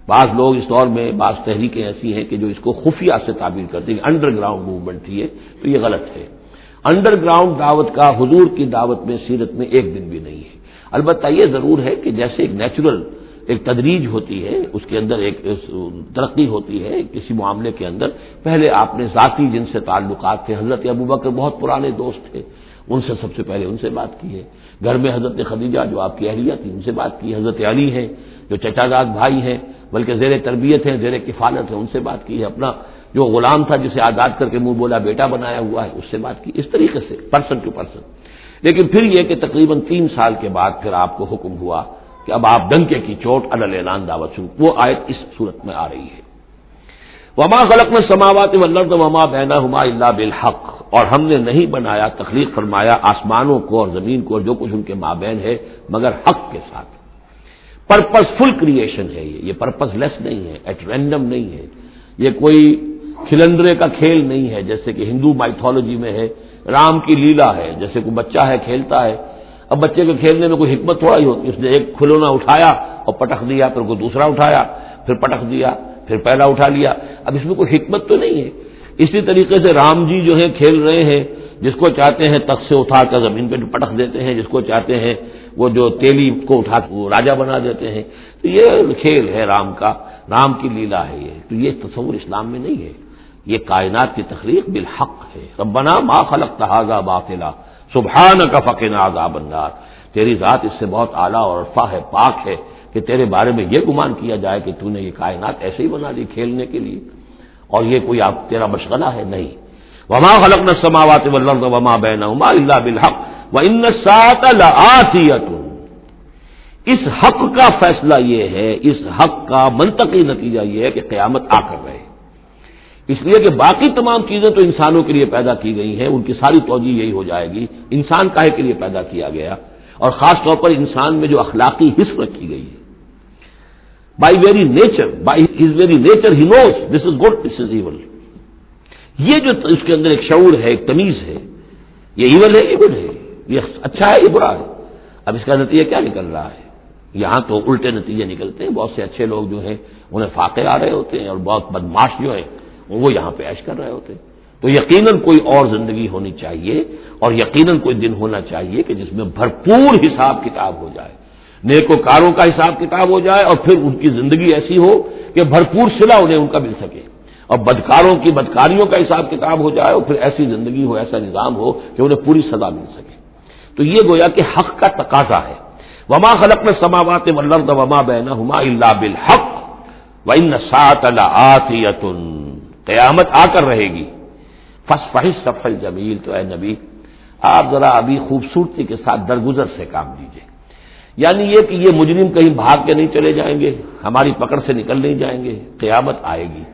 بعض لوگ اس دور میں بعض تحریکیں ایسی ہیں کہ جو اس کو خفیہ سے تعبیر کرتی ہیں، انڈر گراؤنڈ موومنٹ تھی ہے، تو یہ غلط ہے۔ انڈر گراؤنڈ دعوت کا حضور کی دعوت میں سیرت میں ایک دن بھی نہیں ہے۔ البتہ یہ ضرور ہے کہ جیسے ایک نیچرل ایک تدریج ہوتی ہے، اس کے اندر ایک ترقی ہوتی ہے کسی معاملے کے اندر، پہلے آپ نے ذاتی جن سے تعلقات تھے، حضرت ابوبکر بہت پرانے دوست تھے، ان سے سب سے پہلے ان سے بات کی ہے، گھر میں حضرت خدیجہ جو آپ کی اہلیہ تھی ان سے بات کی، حضرت علی ہیں جو چچا زاد بھائی ہیں بلکہ زیر تربیت ہیں، زیر کفالت ہیں، ان سے بات کی ہے، اپنا جو غلام تھا جسے آزاد کر کے منہ بولا بیٹا بنایا ہوا ہے اس سے بات کی، اس طریقے سے پرسن ٹو پرسن۔ لیکن پھر یہ کہ تقریباً 3 سال کے بعد پھر آپ کو حکم ہوا کہ اب آپ ڈنکے کی چوٹ علی الاعلان دعوت شروع، وہ آیت اس صورت میں آ رہی ہے۔ وما خلقنا السماوات والارض وما بینہما الا بالحق، اور ہم نے نہیں بنایا، تخلیق فرمایا آسمانوں کو اور زمین کو اور جو کچھ ان کے مابین ہے مگر حق کے ساتھ۔ پرپز فل کریشن ہے یہ پرپز لیس نہیں ہے، ایٹ رینڈم نہیں ہے، یہ کوئی کھلندرے کا کھیل نہیں ہے جیسے کہ ہندو مائتھولوجی میں ہے، رام کی لیلا ہے، جیسے کوئی بچہ ہے کھیلتا ہے۔ اب بچے کے کھیلنے میں کوئی حکمت تھوڑا ہی ہوتی ہے، اس نے ایک کھلونا اٹھایا اور پٹخ دیا، پھر کوئی دوسرا اٹھایا پھر پٹخ دیا، پھر پہلا اٹھا لیا، اب اس میں کوئی حکمت تو نہیں ہے۔ اسی طریقے سے رام جی جو ہے کھیل رہے ہیں، جس کو چاہتے ہیں تخت سے اٹھا کر زمین پہ پٹخ دیتے ہیں، جس کو چاہتے ہیں وہ جو تیلی کو اٹھا کے راجا بنا دیتے ہیں، تو یہ کھیل ہے رام کا، رام کی لیلا ہے یہ، تو یہ تصور اسلام میں نہیں ہے۔ یہ کائنات کی تخلیق بالحق ہے۔ ربنا ما خلقت ھذا باطلا سبحانک فقنا عذاب النار، تیری ذات اس سے بہت اعلیٰ اور عرفہ ہے، پاک ہے کہ تیرے بارے میں یہ گمان کیا جائے کہ تو نے یہ کائنات ایسے ہی بنا دی کھیلنے کے لیے، اور یہ کوئی آپ تیرا مشغلہ ہے نہیں۔ وما خلقنا السماوات والارض وما بینہما الا بالحق وان الساعۃ لآتیۃ، اس حق کا فیصلہ یہ ہے، اس حق کا منطقی نتیجہ یہ ہے کہ قیامت آ کر رہے، اس لیے کہ باقی تمام چیزیں تو انسانوں کے لیے پیدا کی گئی ہیں، ان کی ساری توجہ یہی ہو جائے گی انسان کاہے کے لیے پیدا کیا گیا، اور خاص طور پر انسان میں جو اخلاقی حص رکھی گئی ہے، by very nature, by his very nature he knows this is good this is evil, یہ جو اس کے اندر ایک شعور ہے، ایک تمیز ہے، یہ ایول ہے یہ گڈ ہے، یہ اچھا ہے یہ برا ہے۔ اب اس کا نتیجہ کیا نکل رہا ہے؟ یہاں تو الٹے نتیجے نکلتے ہیں، بہت سے اچھے لوگ جو ہیں انہیں فاقے آ رہے ہوتے ہیں، اور بہت بدماش جو ہیں وہ یہاں پہ عیش کر رہے ہوتے ہیں۔ تو یقیناً کوئی اور زندگی ہونی چاہیے، اور یقیناً کوئی دن ہونا چاہیے کہ جس میں بھرپور حساب کتاب ہو جائے، نیکوکاروں کا حساب کتاب ہو جائے، اور پھر ان کی زندگی ایسی ہو کہ بھرپور صلہ انہیں ان کا مل سکے، اور بدکاروں کی بدکاریوں کا حساب کتاب ہو جائے، اور پھر ایسی زندگی ہو، ایسا نظام ہو کہ انہیں پوری سزا مل سکے۔ تو یہ گویا کہ حق کا تقاضا ہے۔ وما خلقنا السماوات والارض وما بینہما الا بالحق وان الساعۃ لآتیۃ، قیامت آ کر رہے گی۔ فاصفح الصفح الجمیل، تو اے نبی آپ ذرا ابھی خوبصورتی کے ساتھ درگزر سے کام لیجیے، یعنی یہ کہ یہ مجرم کہیں بھاگ کے نہیں چلے جائیں گے، ہماری پکڑ سے نکل نہیں جائیں گے، قیامت آئے گی،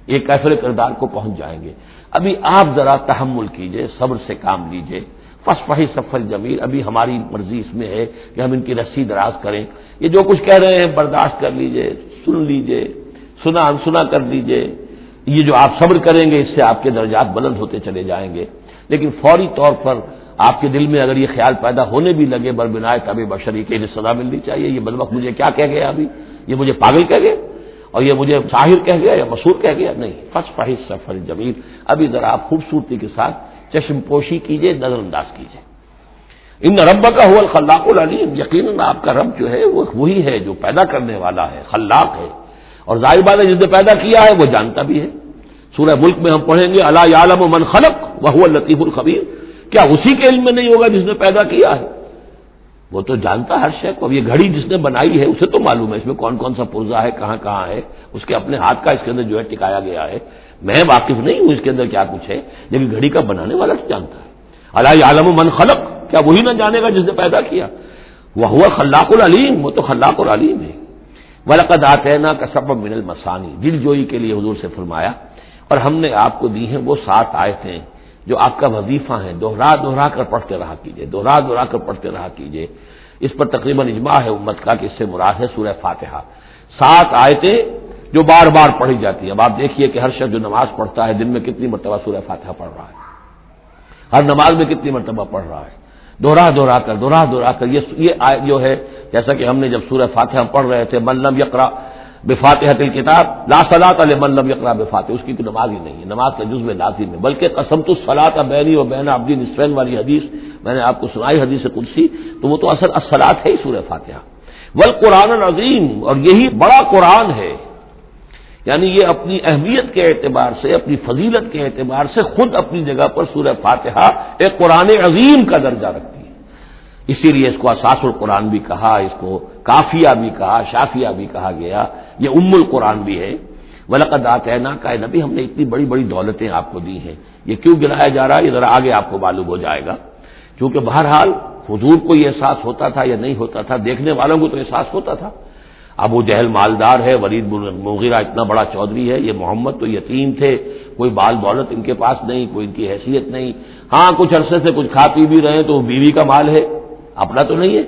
ایک کیفر کردار کو پہنچ جائیں گے۔ ابھی آپ ذرا تحمل کیجیے، صبر سے کام لیجیے۔ فاصفح الصفح الجمیل، ابھی ہماری مرضی اس میں ہے کہ ہم ان کی رسی دراز کریں، یہ جو کچھ کہہ رہے ہیں برداشت کر لیجیے، سن لیجیے، سنا انسنا کر لیجیے، یہ جو آپ صبر کریں گے اس سے آپ کے درجات بلند ہوتے چلے جائیں گے۔ لیکن فوری طور پر آپ کے دل میں اگر یہ خیال پیدا ہونے بھی لگے بربنائے طب بشری کے، سزا ملنی چاہیے، یہ بدبخت مجھے کیا کہہ گیا، ابھی یہ مجھے پاگل کہہ گیا، اور یہ مجھے ساحر کہہ گیا یا مسحور کہہ گیا، نہیں، فاصفح الصفح الجمیل، ابھی ذرا آپ خوبصورتی کے ساتھ چشم پوشی کیجیے، نظر انداز کیجیے۔ ان ربک هو الخلاق العلیم، یقیناً آپ کا رب جو ہے وہ وہی ہے جو پیدا کرنے والا ہے، خلاق ہے، اور ظاہر بات ہے جس نے پیدا کیا ہے وہ جانتا بھی ہے۔ سورہ ملک میں ہم پڑھیں گے الا یعلم من خلق وهو اللطیف الخبیر، کیا اسی کے علم میں نہیں ہوگا جس نے پیدا کیا ہے؟ وہ تو جانتا ہے ہر شے کو۔ اب یہ گھڑی جس نے بنائی ہے اسے تو معلوم ہے اس میں کون کون سا پرزہ ہے، کہاں کہاں ہے، اس کے اپنے ہاتھ کا اس کے اندر جو ہے ٹکایا گیا ہے، میں واقف نہیں ہوں اس کے اندر کیا کچھ ہے، لیکن گھڑی کا بنانے والا تو جانتا ہے۔ الا یعلم من خلق، کیا وہی نہ جانے گا جس نے پیدا کیا؟ وهو الخلاق العلیم، وہ تو خلاق اور علیم ہے۔ وَلَقَدْ آتَيْنَاكَ سَبْعًا مِنَ الْمَثَانِي، دل جوئی کے لیے حضور سے فرمایا، اور ہم نے آپ کو دی ہیں وہ 7 آیتیں جو آپ کا وظیفہ ہیں، دوہرا دوہرا کر پڑھتے رہا کیجئے، دوہرا دوہرا کر پڑھتے رہا کیجئے۔ اس پر تقریباً اجماع ہے امت کا کہ اس سے مراد ہے سورہ فاتحہ، 7 آیتیں جو بار بار پڑھی جاتی ہیں۔ اب آپ دیکھیے کہ ہر شخص جو نماز پڑھتا ہے دن میں کتنی مرتبہ سورہ فاتحہ پڑھ رہا ہے، ہر نماز میں کتنی مرتبہ پڑھ رہا ہے، دوہرا کر یہ آیت جو ہے، جیسا کہ ہم نے جب سورہ فاتحہ پڑھ رہے تھے، من لم یقرأ بفاتحۃ الکتاب لا صلاۃ لمن لم یقرأ بفاتحہ، اس کی تو نماز ہی نہیں ہے، نماز کا جزو لازم ہے، بلکہ قسمت الصلاۃ بینی و بین عبدی نصفین والی حدیث میں نے آپ کو سنائی، حدیث قدسی، تو وہ تو اصل الصلاۃ ہے ہی سورہ فاتحہ۔ والقرآن العظیم، اور یہی بڑا قرآن ہے، یعنی یہ اپنی اہمیت کے اعتبار سے، اپنی فضیلت کے اعتبار سے خود اپنی جگہ پر سورہ فاتحہ ایک قرآن عظیم کا درجہ رکھتی ہے، اسی لیے اس کو اساس القرآن بھی کہا، اس کو کافیہ بھی کہا، شافیہ بھی کہا گیا، یہ ام القرآن بھی ہے۔ وَلَقَدْ آتَيْنَاكَ، اے نبی ہم نے اتنی بڑی بڑی دولتیں آپ کو دی ہیں، یہ کیوں گنایا جا رہا ہے یہ ذرا آگے آپ کو معلوم ہو جائے گا، کیونکہ بہرحال حضور کو یہ احساس ہوتا تھا یا نہیں ہوتا تھا، دیکھنے والوں کو تو احساس ہوتا تھا۔ ابو جہل مالدار ہے، ولید بن مغیرہ اتنا بڑا چودھری ہے، یہ محمد تو یتیم تھے، کوئی بال دولت ان کے پاس نہیں، کوئی ان کی حیثیت نہیں، ہاں کچھ عرصے سے کچھ کھا پی بھی رہے ہیں تو وہ بیوی کا مال ہے، اپنا تو نہیں ہے۔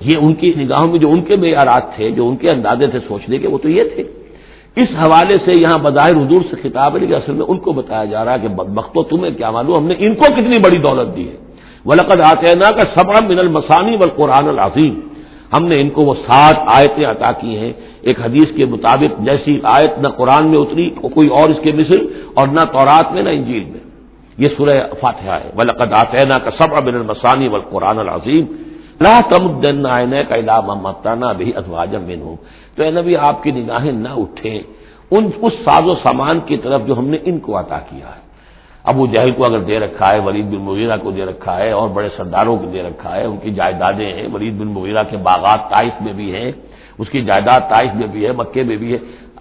یہ ان کی نگاہوں میں جو ان کے معیارات تھے، جو ان کے اندازے تھے سوچنے کے، وہ تو یہ تھے۔ اس حوالے سے یہاں بظاہر حضور سے خطاب ہے، لیکن اصل میں ان کو بتایا جا رہا ہے کہ بدبختو تمہیں کیا معلوم ہم نے ان کو کتنی بڑی دولت دی ہے۔ وَلَقَدْ آتَيْنَاكَ سَبْعًا مِنَ الْمَثَانِي وَالْقُرْآنِ الْعَظِيمِ، ہم نے ان کو وہ 7 آیتیں عطا کی ہیں، ایک حدیث کے مطابق جیسی آیت نہ قرآن میں اتری کوئی اور اس کے مثل، اور نہ تورات میں نہ انجیل میں، یہ سورہ فاتحہ ہے۔ وَلَقَدْ آتَيْنَاكَ سَبْعًا مِنَ الْمَثَانِي وَالْقُرْآنِ الْعَظِيمِ لَا تَمُدَّنَّ عَيْنَيْكَ إِلَىٰ مَا مَتَّعْنَا بِهِ أَزْوَاجًا مِّنْهُمْ، تو اے نبی آپ کی نگاہیں نہ اٹھیں اس ساز و سامان کی طرف جو ہم نے ان کو عطا کیا ہے۔ ابو جہل کو اگر دے رکھا ہے، ولید بن مغیرہ کو دے رکھا ہے، اور بڑے سرداروں کو دے رکھا ہے، ان کی جائیدادیں ہیں، ولید بن مغیرہ کے باغات طائف میں بھی ہیں، اس کی جائیداد طائف میں بھی ہے، مکے میں بھی ہے،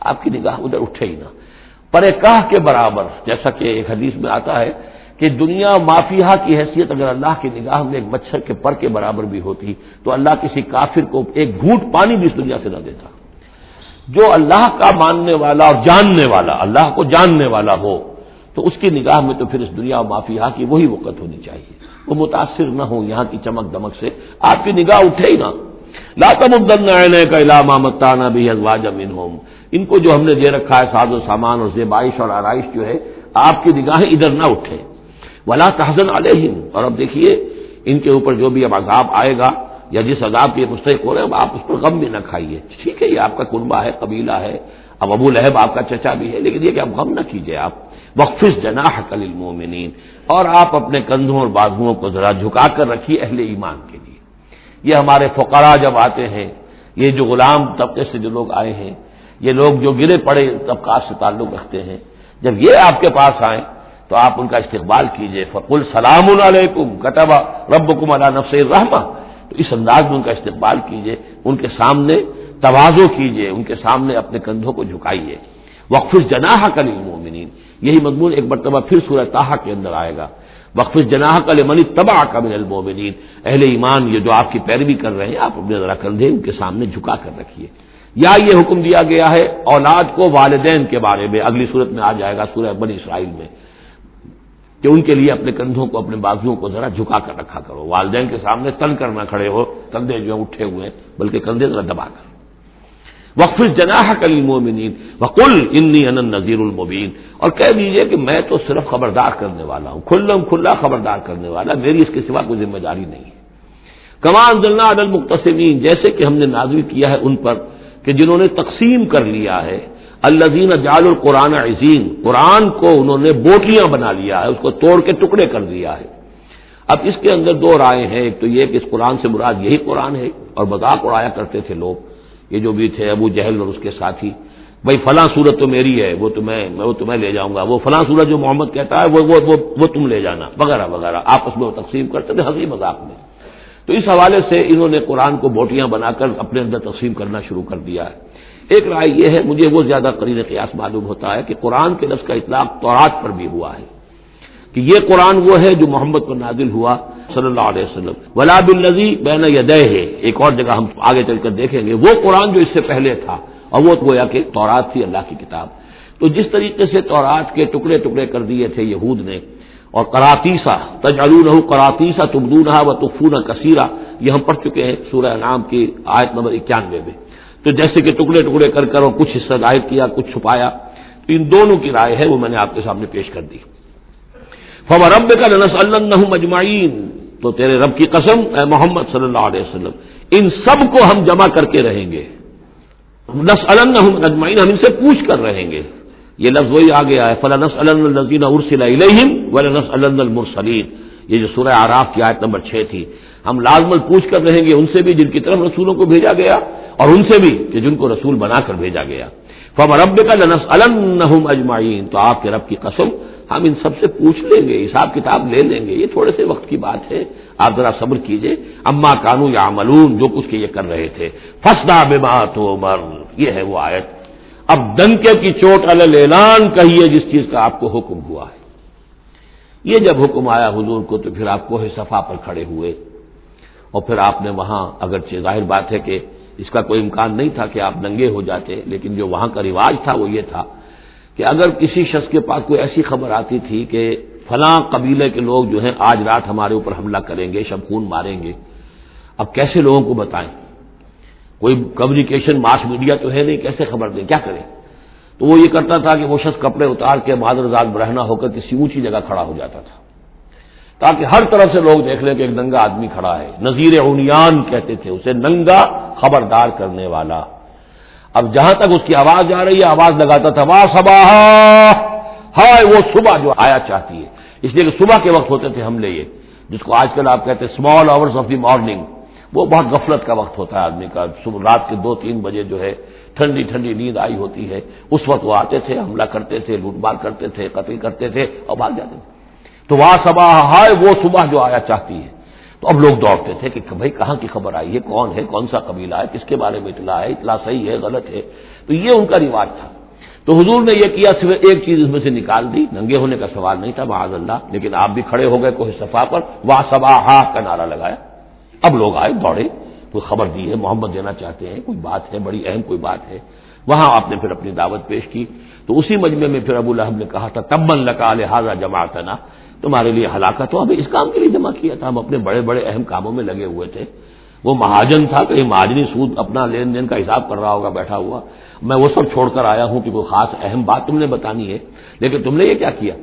آپ کی نگاہ ادھر اٹھے ہی نہ۔ پرے کاہ کے برابر، جیسا کہ ایک حدیث میں آتا ہے کہ دنیا مافیہ کی حیثیت اگر اللہ کی نگاہ میں ایک مچھر کے پر کے برابر بھی ہوتی تو اللہ کسی کافر کو ایک گھونٹ پانی بھی اس دنیا سے نہ دیتا۔ جو اللہ کا ماننے والا اور جاننے والا، اللہ کو جاننے والا ہو، تو اس کی نگاہ میں تو پھر اس دنیا و مافیہ کی وہی وقت ہونی چاہیے، وہ متاثر نہ ہو یہاں کی چمک دمک سے، آپ کی نگاہ اٹھے ہی نہ۔ لا تمدن عینیک الی ما متعنا بہ ازواجا منہم، ان کو جو ہم نے دے رکھا ہے ساز و سامان اور زیبائش اور آرائش جو ہے، آپ کی نگاہیں ادھر نہ اٹھے۔ ولا تحزن علیہم، اور اب دیکھیے ان کے اوپر جو بھی اب عذاب آئے گا یا جس عذاب کے مستحق ہو رہے ہیں، آپ اس پر غم بھی نہ کھائیے۔ ٹھیک ہے یہ آپ کا کنبہ ہے، قبیلہ ہے، اب ابو لہب آپ کا چچا بھی ہے، لیکن یہ کہ اب غم نہ کیجیے آپ۔ وَاخْفِضْ جَنَاحَكَ لِلْمُؤْمِنِينَ، اور آپ اپنے کندھوں اور بازوؤں کو ذرا جھکا کر رکھیے اہل ایمان کے لیے۔ یہ ہمارے فقراء جب آتے ہیں، یہ جو غلام طبقے سے جو لوگ آئے ہیں، یہ لوگ جو گرے پڑے طبقات سے تعلق رکھتے ہیں، جب یہ آپ کے پاس آئیں تو آپ ان کا استقبال کیجیے۔ فَقُلْ سَلَامٌ عَلَيْكُمْ كَتَبَ رَبُّكُمْ عَلَىٰ نَفْسِهِ الرَّحْمَةَ، تو اس انداز میں ان کا استقبال کیجیے، ان کے سامنے تواضع کیجیے، ان کے سامنے اپنے کندھوں کو جھکائیے۔ وَاخْفِضْ جَنَاحَكَ لِلْمُؤْمِنِينَ، یہی مضمون ایک مرتبہ پھر سورہ طٰہٰ کے اندر آئے گا۔ وَاخْفِضْ جَنَاحَكَ لِمَنِ اتَّبَعَكَ مِنَ الْمُؤْمِنِينَ، اہل ایمان یہ جو آپ کی پیروی کر رہے ہیں، آپ اپنے ذرا کندھے ان کے سامنے جھکا کر رکھیے۔ یا یہ حکم دیا گیا ہے اولاد کو والدین کے بارے میں، اگلی صورت میں آ جائے گا سورہ بنی اسرائیل میں، کہ ان کے لیے اپنے کندھوں کو، اپنے بازوؤں کو ذرا جھکا کر رکھا کرو، والدین کے سامنے تن کر نہ کھڑے ہو، کندھے جو ہیں اٹھے ہوئے ہیں، بلکہ کندھے ذرا دبا کر۔ وَاخْفِضْ جَنَاحَكَ لِلْمُؤْمِنِينَ وَقُلْ إِنِّي أَنَا النَّذِيرُ الْمُبِينُ، اور کہہ دیجئے کہ میں تو صرف خبردار کرنے والا ہوں، کھلا خبردار کرنے والا، میری اس کے سوا کوئی ذمہ داری نہیں ہے۔ كَمَا أَنزَلْنَا عَلَى الْمُقْتَسِمِينَ، جیسے کہ ہم نے نازل کیا ہے ان پر کہ جنہوں نے تقسیم کر لیا ہے، الذین جعلوا القرآن عزین، قرآن کو انہوں نے بوٹیاں بنا لیا ہے، اس کو توڑ کے ٹکڑے کر دیا ہے۔ اب اس کے اندر دو رائے ہیں، ایک تو یہ کہ اس قرآن سے مراد یہی قرآن ہے، اور مذاق اڑایا کرتے تھے لوگ، یہ جو بھی تھے ابو جہل اور اس کے ساتھی، بھائی فلاں سورت تو میری ہے، وہ تمہیں لے جاؤں گا، وہ فلاں سورت جو محمد کہتا ہے وہ تم لے جانا، وغیرہ وغیرہ، آپس میں وہ تقسیم کرتے تھے ہنسی مذاق میں۔ تو اس حوالے سے انہوں نے قرآن کو بوٹیاں بنا کر اپنے اندر تقسیم کرنا شروع کر دیا ہے۔ ایک رائے یہ ہے، مجھے وہ زیادہ قرین قیاس معلوم ہوتا ہے کہ قرآن کے لفظ کا اطلاق تورات پر بھی ہوا ہے، کہ یہ قرآن وہ ہے جو محمد پر نازل ہوا صلی اللہ علیہ وسلم۔ ولا بالذی بین یدیہ، ایک اور جگہ ہم آگے چل کر دیکھیں گے، وہ قرآن جو اس سے پہلے تھا، اور وہ گویا کہ تورات تھی، اللہ کی کتاب۔ تو جس طریقے سے تورات کے ٹکڑے ٹکڑے کر دیے تھے یہود نے، اور قراطیسا تجعلونہ قراطیسا تبدونہا وتخفون کثیرا، یہ ہم پڑھ چکے ہیں سورہ انعام کی آیت نمبر 91 میں۔ تو جیسے کہ ٹکڑے ٹکڑے کر کر اور کچھ حصہ ظاہر کیا، کچھ چھپایا، تو ان دونوں کی رائے ہے وہ میں نے آپ کے سامنے پیش کر دی۔ فوربک لنسألنہم اجمعین، تو تیرے رب کی قسم اے محمد صلی اللہ علیہ وسلم، ان سب کو ہم جمع کر کے رہیں گے، نسألنہم اجمعین، ہم ان سے پوچھ کر رہیں گے. یہ لفظ وہی آ گیا ہے فلنسألن الذین ارسل الیہم ولنسألن المرسلین، یہ جو سورہ اعراف کی آیت نمبر 6 تھی. ہم لازماً پوچھ کر رہیں گے ان سے بھی جن کی طرف رسولوں کو بھیجا گیا، اور ان سے بھی کہ جن کو رسول بنا کر بھیجا گیا. فوربک لنسألنہم اجمعین، تو آپ کے رب کی قسم ہم ان سب سے پوچھ لیں گے، حساب کتاب لے لیں گے. یہ تھوڑے سے وقت کی بات ہے، آپ ذرا صبر کیجئے. اما کانوا یعملون، جو کچھ کہ یہ کر رہے تھے. فاصدع بما تؤمر، یہ ہے وہ آیت. اب ڈنکے کی چوٹ علی الاعلان کہیے جس چیز کا آپ کو حکم ہوا ہے. یہ جب حکم آیا حضور کو تو پھر آپ کوہ صفا پر کھڑے ہوئے، اور پھر آپ نے وہاں، اگرچہ ظاہر بات ہے کہ اس کا کوئی امکان نہیں تھا کہ آپ ننگے ہو جاتے، لیکن جو وہاں کا رواج تھا وہ یہ تھا کہ اگر کسی شخص کے پاس کوئی ایسی خبر آتی تھی کہ فلاں قبیلے کے لوگ جو ہیں آج رات ہمارے اوپر حملہ کریں گے، شب خون ماریں گے، اب کیسے لوگوں کو بتائیں؟ کوئی کمیونیکیشن ماس میڈیا تو ہے نہیں، کیسے خبر دیں، کیا کریں؟ تو وہ یہ کرتا تھا کہ وہ شخص کپڑے اتار کے معذر ذات برہنہ ہو کر کسی اونچی جگہ کھڑا ہو جاتا تھا تاکہ ہر طرف سے لوگ دیکھ لیں کہ ایک ننگا آدمی کھڑا ہے. نذیر عریان کہتے تھے اسے، ننگا خبردار کرنے والا. اب جہاں تک اس کی آواز جا رہی ہے آواز لگاتا تھا وا صباح، ہائے وہ صبح جو آیا چاہتی ہے. اس لیے کہ صبح کے وقت ہوتے تھے حملے، یہ جس کو آج کل آپ کہتے ہیں small hours of the morning, وہ بہت غفلت کا وقت ہوتا ہے آدمی کا. صبح رات کے 2-3 بجے جو ہے ٹھنڈی ٹھنڈی نیند آئی ہوتی ہے، اس وقت وہ آتے تھے، حملہ کرتے تھے، لوٹ مار کرتے تھے، قتل کرتے تھے اور بھاگ جاتے تھے. تو وا صباح، ہائے وہ صبح جو آیا چاہتی ہے. تو اب لوگ دوڑتے تھے کہ بھائی کہاں کی خبر آئی ہے، کون ہے، کون سا قبیلہ ہے، کس کے بارے میں اطلاع ہے، اطلاع صحیح ہے غلط ہے. تو یہ ان کا رواج تھا. تو حضور نے یہ کیا، صرف ایک چیز اس میں سے نکال دی. ننگے ہونے کا سوال نہیں تھا معاذ اللہ، لیکن آپ بھی کھڑے ہو گئے کوہ صفا پر، وا صباح کا نعرہ لگایا. اب لوگ آئے دوڑے، کوئی خبر دی ہے، محمد دینا چاہتے ہیں، کوئی بات ہے، بڑی اہم کوئی بات ہے. وہاں آپ نے پھر اپنی دعوت پیش کی. تو اسی مجمع میں پھر ابو لہب نے کہا تھا تبا لک لہذا جمعتنا، تمہارے لیے ہلاکت ہو، ہمیں اس کام کے لیے جمع کیا تھا، ہم اپنے بڑے بڑے اہم کاموں میں لگے ہوئے تھے. وہ مہاجن تھا، کہیں مہاجنی سود اپنا لین دین کا حساب کر رہا ہوگا بیٹھا ہوا، میں وہ سب چھوڑ کر آیا ہوں کہ کوئی خاص اہم بات تم نے بتانی ہے، لیکن تم نے یہ کیا کیا.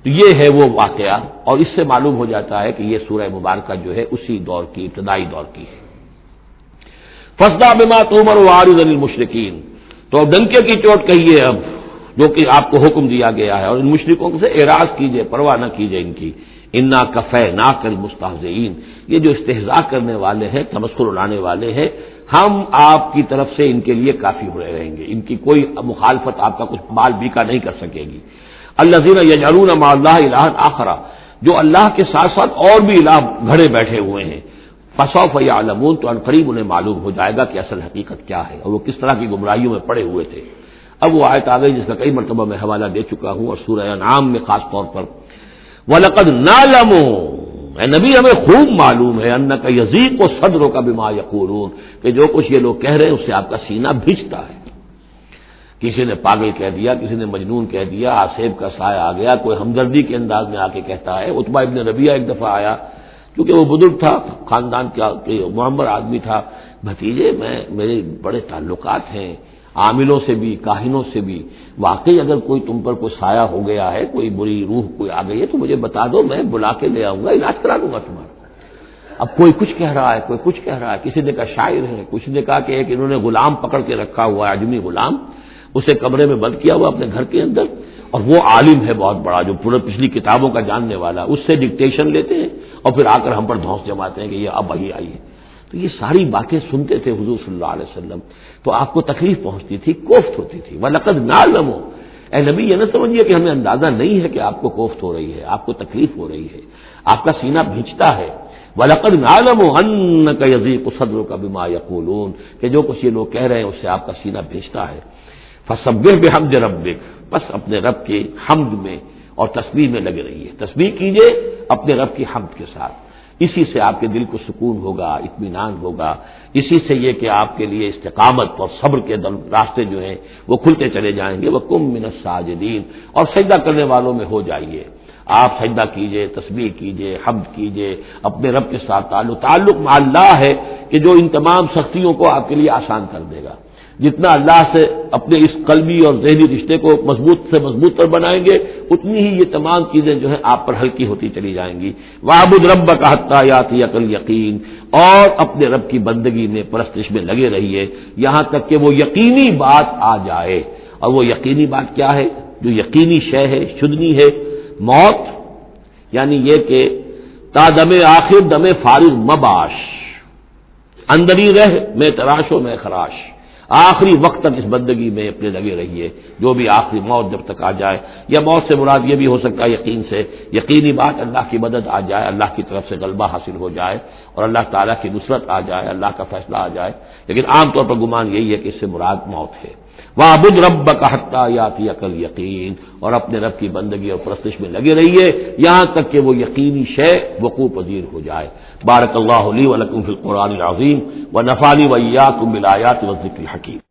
تو یہ ہے وہ واقعہ، اور اس سے معلوم ہو جاتا ہے کہ یہ سورہ مبارکہ جو ہے اسی دور کی، ابتدائی دور کی ہے. فاصدع بما تؤمر واعرض عن المشرکین، تو ڈنکے کی چوٹ کہیے اب جو کہ آپ کو حکم دیا گیا ہے، اور ان مشرکوں سے اعراض کیجئے، پرواہ نہ کیجئے ان کی. انا کفیناک المستہزئین، یہ جو استہزاء کرنے والے ہیں، تمسخر اڑانے والے ہیں، ہم آپ کی طرف سے ان کے لیے کافی ہوئے رہیں گے. ان کی کوئی مخالفت آپ کا کچھ مال بیکا نہیں کر سکے گی. الذین یجعلون مع اللہ الہا آخر، جو اللہ کے ساتھ ساتھ اور بھی الہ گھڑے بیٹھے ہوئے ہیں. فسوف یعلمون، تو عنقریب انہیں معلوم ہو جائے گا کہ اصل حقیقت کیا ہے اور وہ کس طرح کی گمراہیوں میں پڑے ہوئے تھے. اب وہ آیت آ گئی جس کا کئی مرتبہ میں حوالہ دے چکا ہوں، اور سورہ انعام میں خاص طور پر وَلَقَدْ نَعْلَمُ، اے نبی ہمیں خوب معلوم ہے، اَنَّكَ يَضِيقُ صَدْرُكَ بِمَا يَقُولُونَ، کہ جو کچھ یہ لوگ کہہ رہے ہیں اس سے آپ کا سینہ بھیجتا ہے. کسی نے پاگل کہہ دیا، کسی نے مجنون کہہ دیا، آصیب کا سایہ آ گیا، کوئی ہمدردی کے انداز میں آ کے کہتا ہے. عتبہ ابن ربیعہ ایک دفعہ آیا، کیونکہ وہ بزرگ تھا، خاندان کا معمر آدمی تھا. بھتیجے میرے بڑے تعلقات ہیں عاملوں سے بھی، کاہنوں سے بھی، واقعی اگر کوئی تم پر کوئی سایہ ہو گیا ہے، کوئی بری روح کوئی آ گئی ہے تو مجھے بتا دو، میں بلا کے لے آؤں گا، علاج کرا دوں گا تمہارا. اب کوئی کچھ کہہ رہا ہے، کوئی کچھ کہہ رہا ہے. کسی نے کہا شاعر ہے، کسی نے کہا کہ ایک انہوں نے غلام پکڑ کے رکھا ہوا ہے، اجمی غلام، اسے کمرے میں بند کیا ہوا اپنے گھر کے اندر، اور وہ عالم ہے بہت بڑا جو پورے پچھلی کتابوں کا جاننے والا، اس سے ڈکٹیشن لیتے ہیں اور پھر آ کر ہم پر دھونس جماتے ہیں کہ یہ اب وہی آئی ہے. تو یہ ساری باتیں سنتے تھے حضور صلی اللہ علیہ وسلم، تو آپ کو تکلیف پہنچتی تھی، کوفت ہوتی تھی. وَلَقَدْ نَعْلَمُ، اے نبی یہ نہ سمجھیے کہ ہمیں اندازہ نہیں ہے کہ آپ کو کوفت ہو رہی ہے، آپ کو تکلیف ہو رہی ہے، آپ کا سینہ بھیجتا ہے. وَلَقَدْ نَعْلَمُ أَنَّكَ يَضِيقُ صَدْرُكَ بِمَا يَقُولُونَ، کہ جو کچھ یہ لوگ کہہ رہے ہیں اس سے آپ کا سینہ بھیجتا ہے. فَسَبِّحْ بِحَمْدِ رَبِّكَ، بس اپنے رب کے حمد میں اور تسبیح میں لگے رہیے. تسبیح کیجئے اپنے رب کی حمد کے ساتھ، اسی سے آپ کے دل کو سکون ہوگا، اطمینان ہوگا. اسی سے یہ کہ آپ کے لیے استقامت اور صبر کے راستے جو ہیں وہ کھلتے چلے جائیں گے. وَقُم مِّنَ السَّاجِدِينَ، اور سجدہ کرنے والوں میں ہو جائیے. آپ سجدہ کیجئے، تسبیح کیجئے، حمد کیجئے، اپنے رب کے ساتھ تعلق مع اللہ ہے کہ جو ان تمام سختیوں کو آپ کے لیے آسان کر دے گا. جتنا اللہ سے اپنے اس قلبی اور ذہنی رشتے کو مضبوط سے مضبوط پر بنائیں گے، اتنی ہی یہ تمام چیزیں جو ہیں آپ پر ہلکی ہوتی چلی جائیں گی۔ وَاعْبُدْ رَبَّكَ حَتَّىٰ يَأْتِيَكَ الْيَقِينُ، اور اپنے رب کی بندگی میں، پرستش میں لگے رہیے یہاں تک کہ وہ یقینی بات آ جائے۔ اور وہ یقینی بات کیا ہے؟ جو یقینی شے ہے، شدنی ہے، موت، یعنی یہ کہ تا دم آخر دم فارغ مباش، اندر ہی رہ میں تراش و میں خراش، آخری وقت تک اس بندگی میں اپنے لگے رہیے، جو بھی آخری موت جب تک آ جائے۔ یا موت سے مراد یہ بھی ہو سکتا ہے یقین سے، یقینی بات اللہ کی مدد آ جائے، اللہ کی طرف سے غلبہ حاصل ہو جائے اور اللہ تعالیٰ کی نصرت آ جائے، اللہ کا فیصلہ آ جائے، لیکن عام طور پر گمان یہی ہے کہ اس سے مراد موت ہے۔ وَاعْبُدْ رَبَّكَ حَتَّىٰ يَأْتِيَكَ الْيَقِينُ، اور اپنے رب کی بندگی اور پرستش میں لگے رہیے یہاں تک کہ وہ یقینی شے وقوع پذیر ہو جائے۔ بارک اللہ لی ولکم فی القرآن العظیم ونفعنی وإیاکم بالآیات والذکر الحکیم۔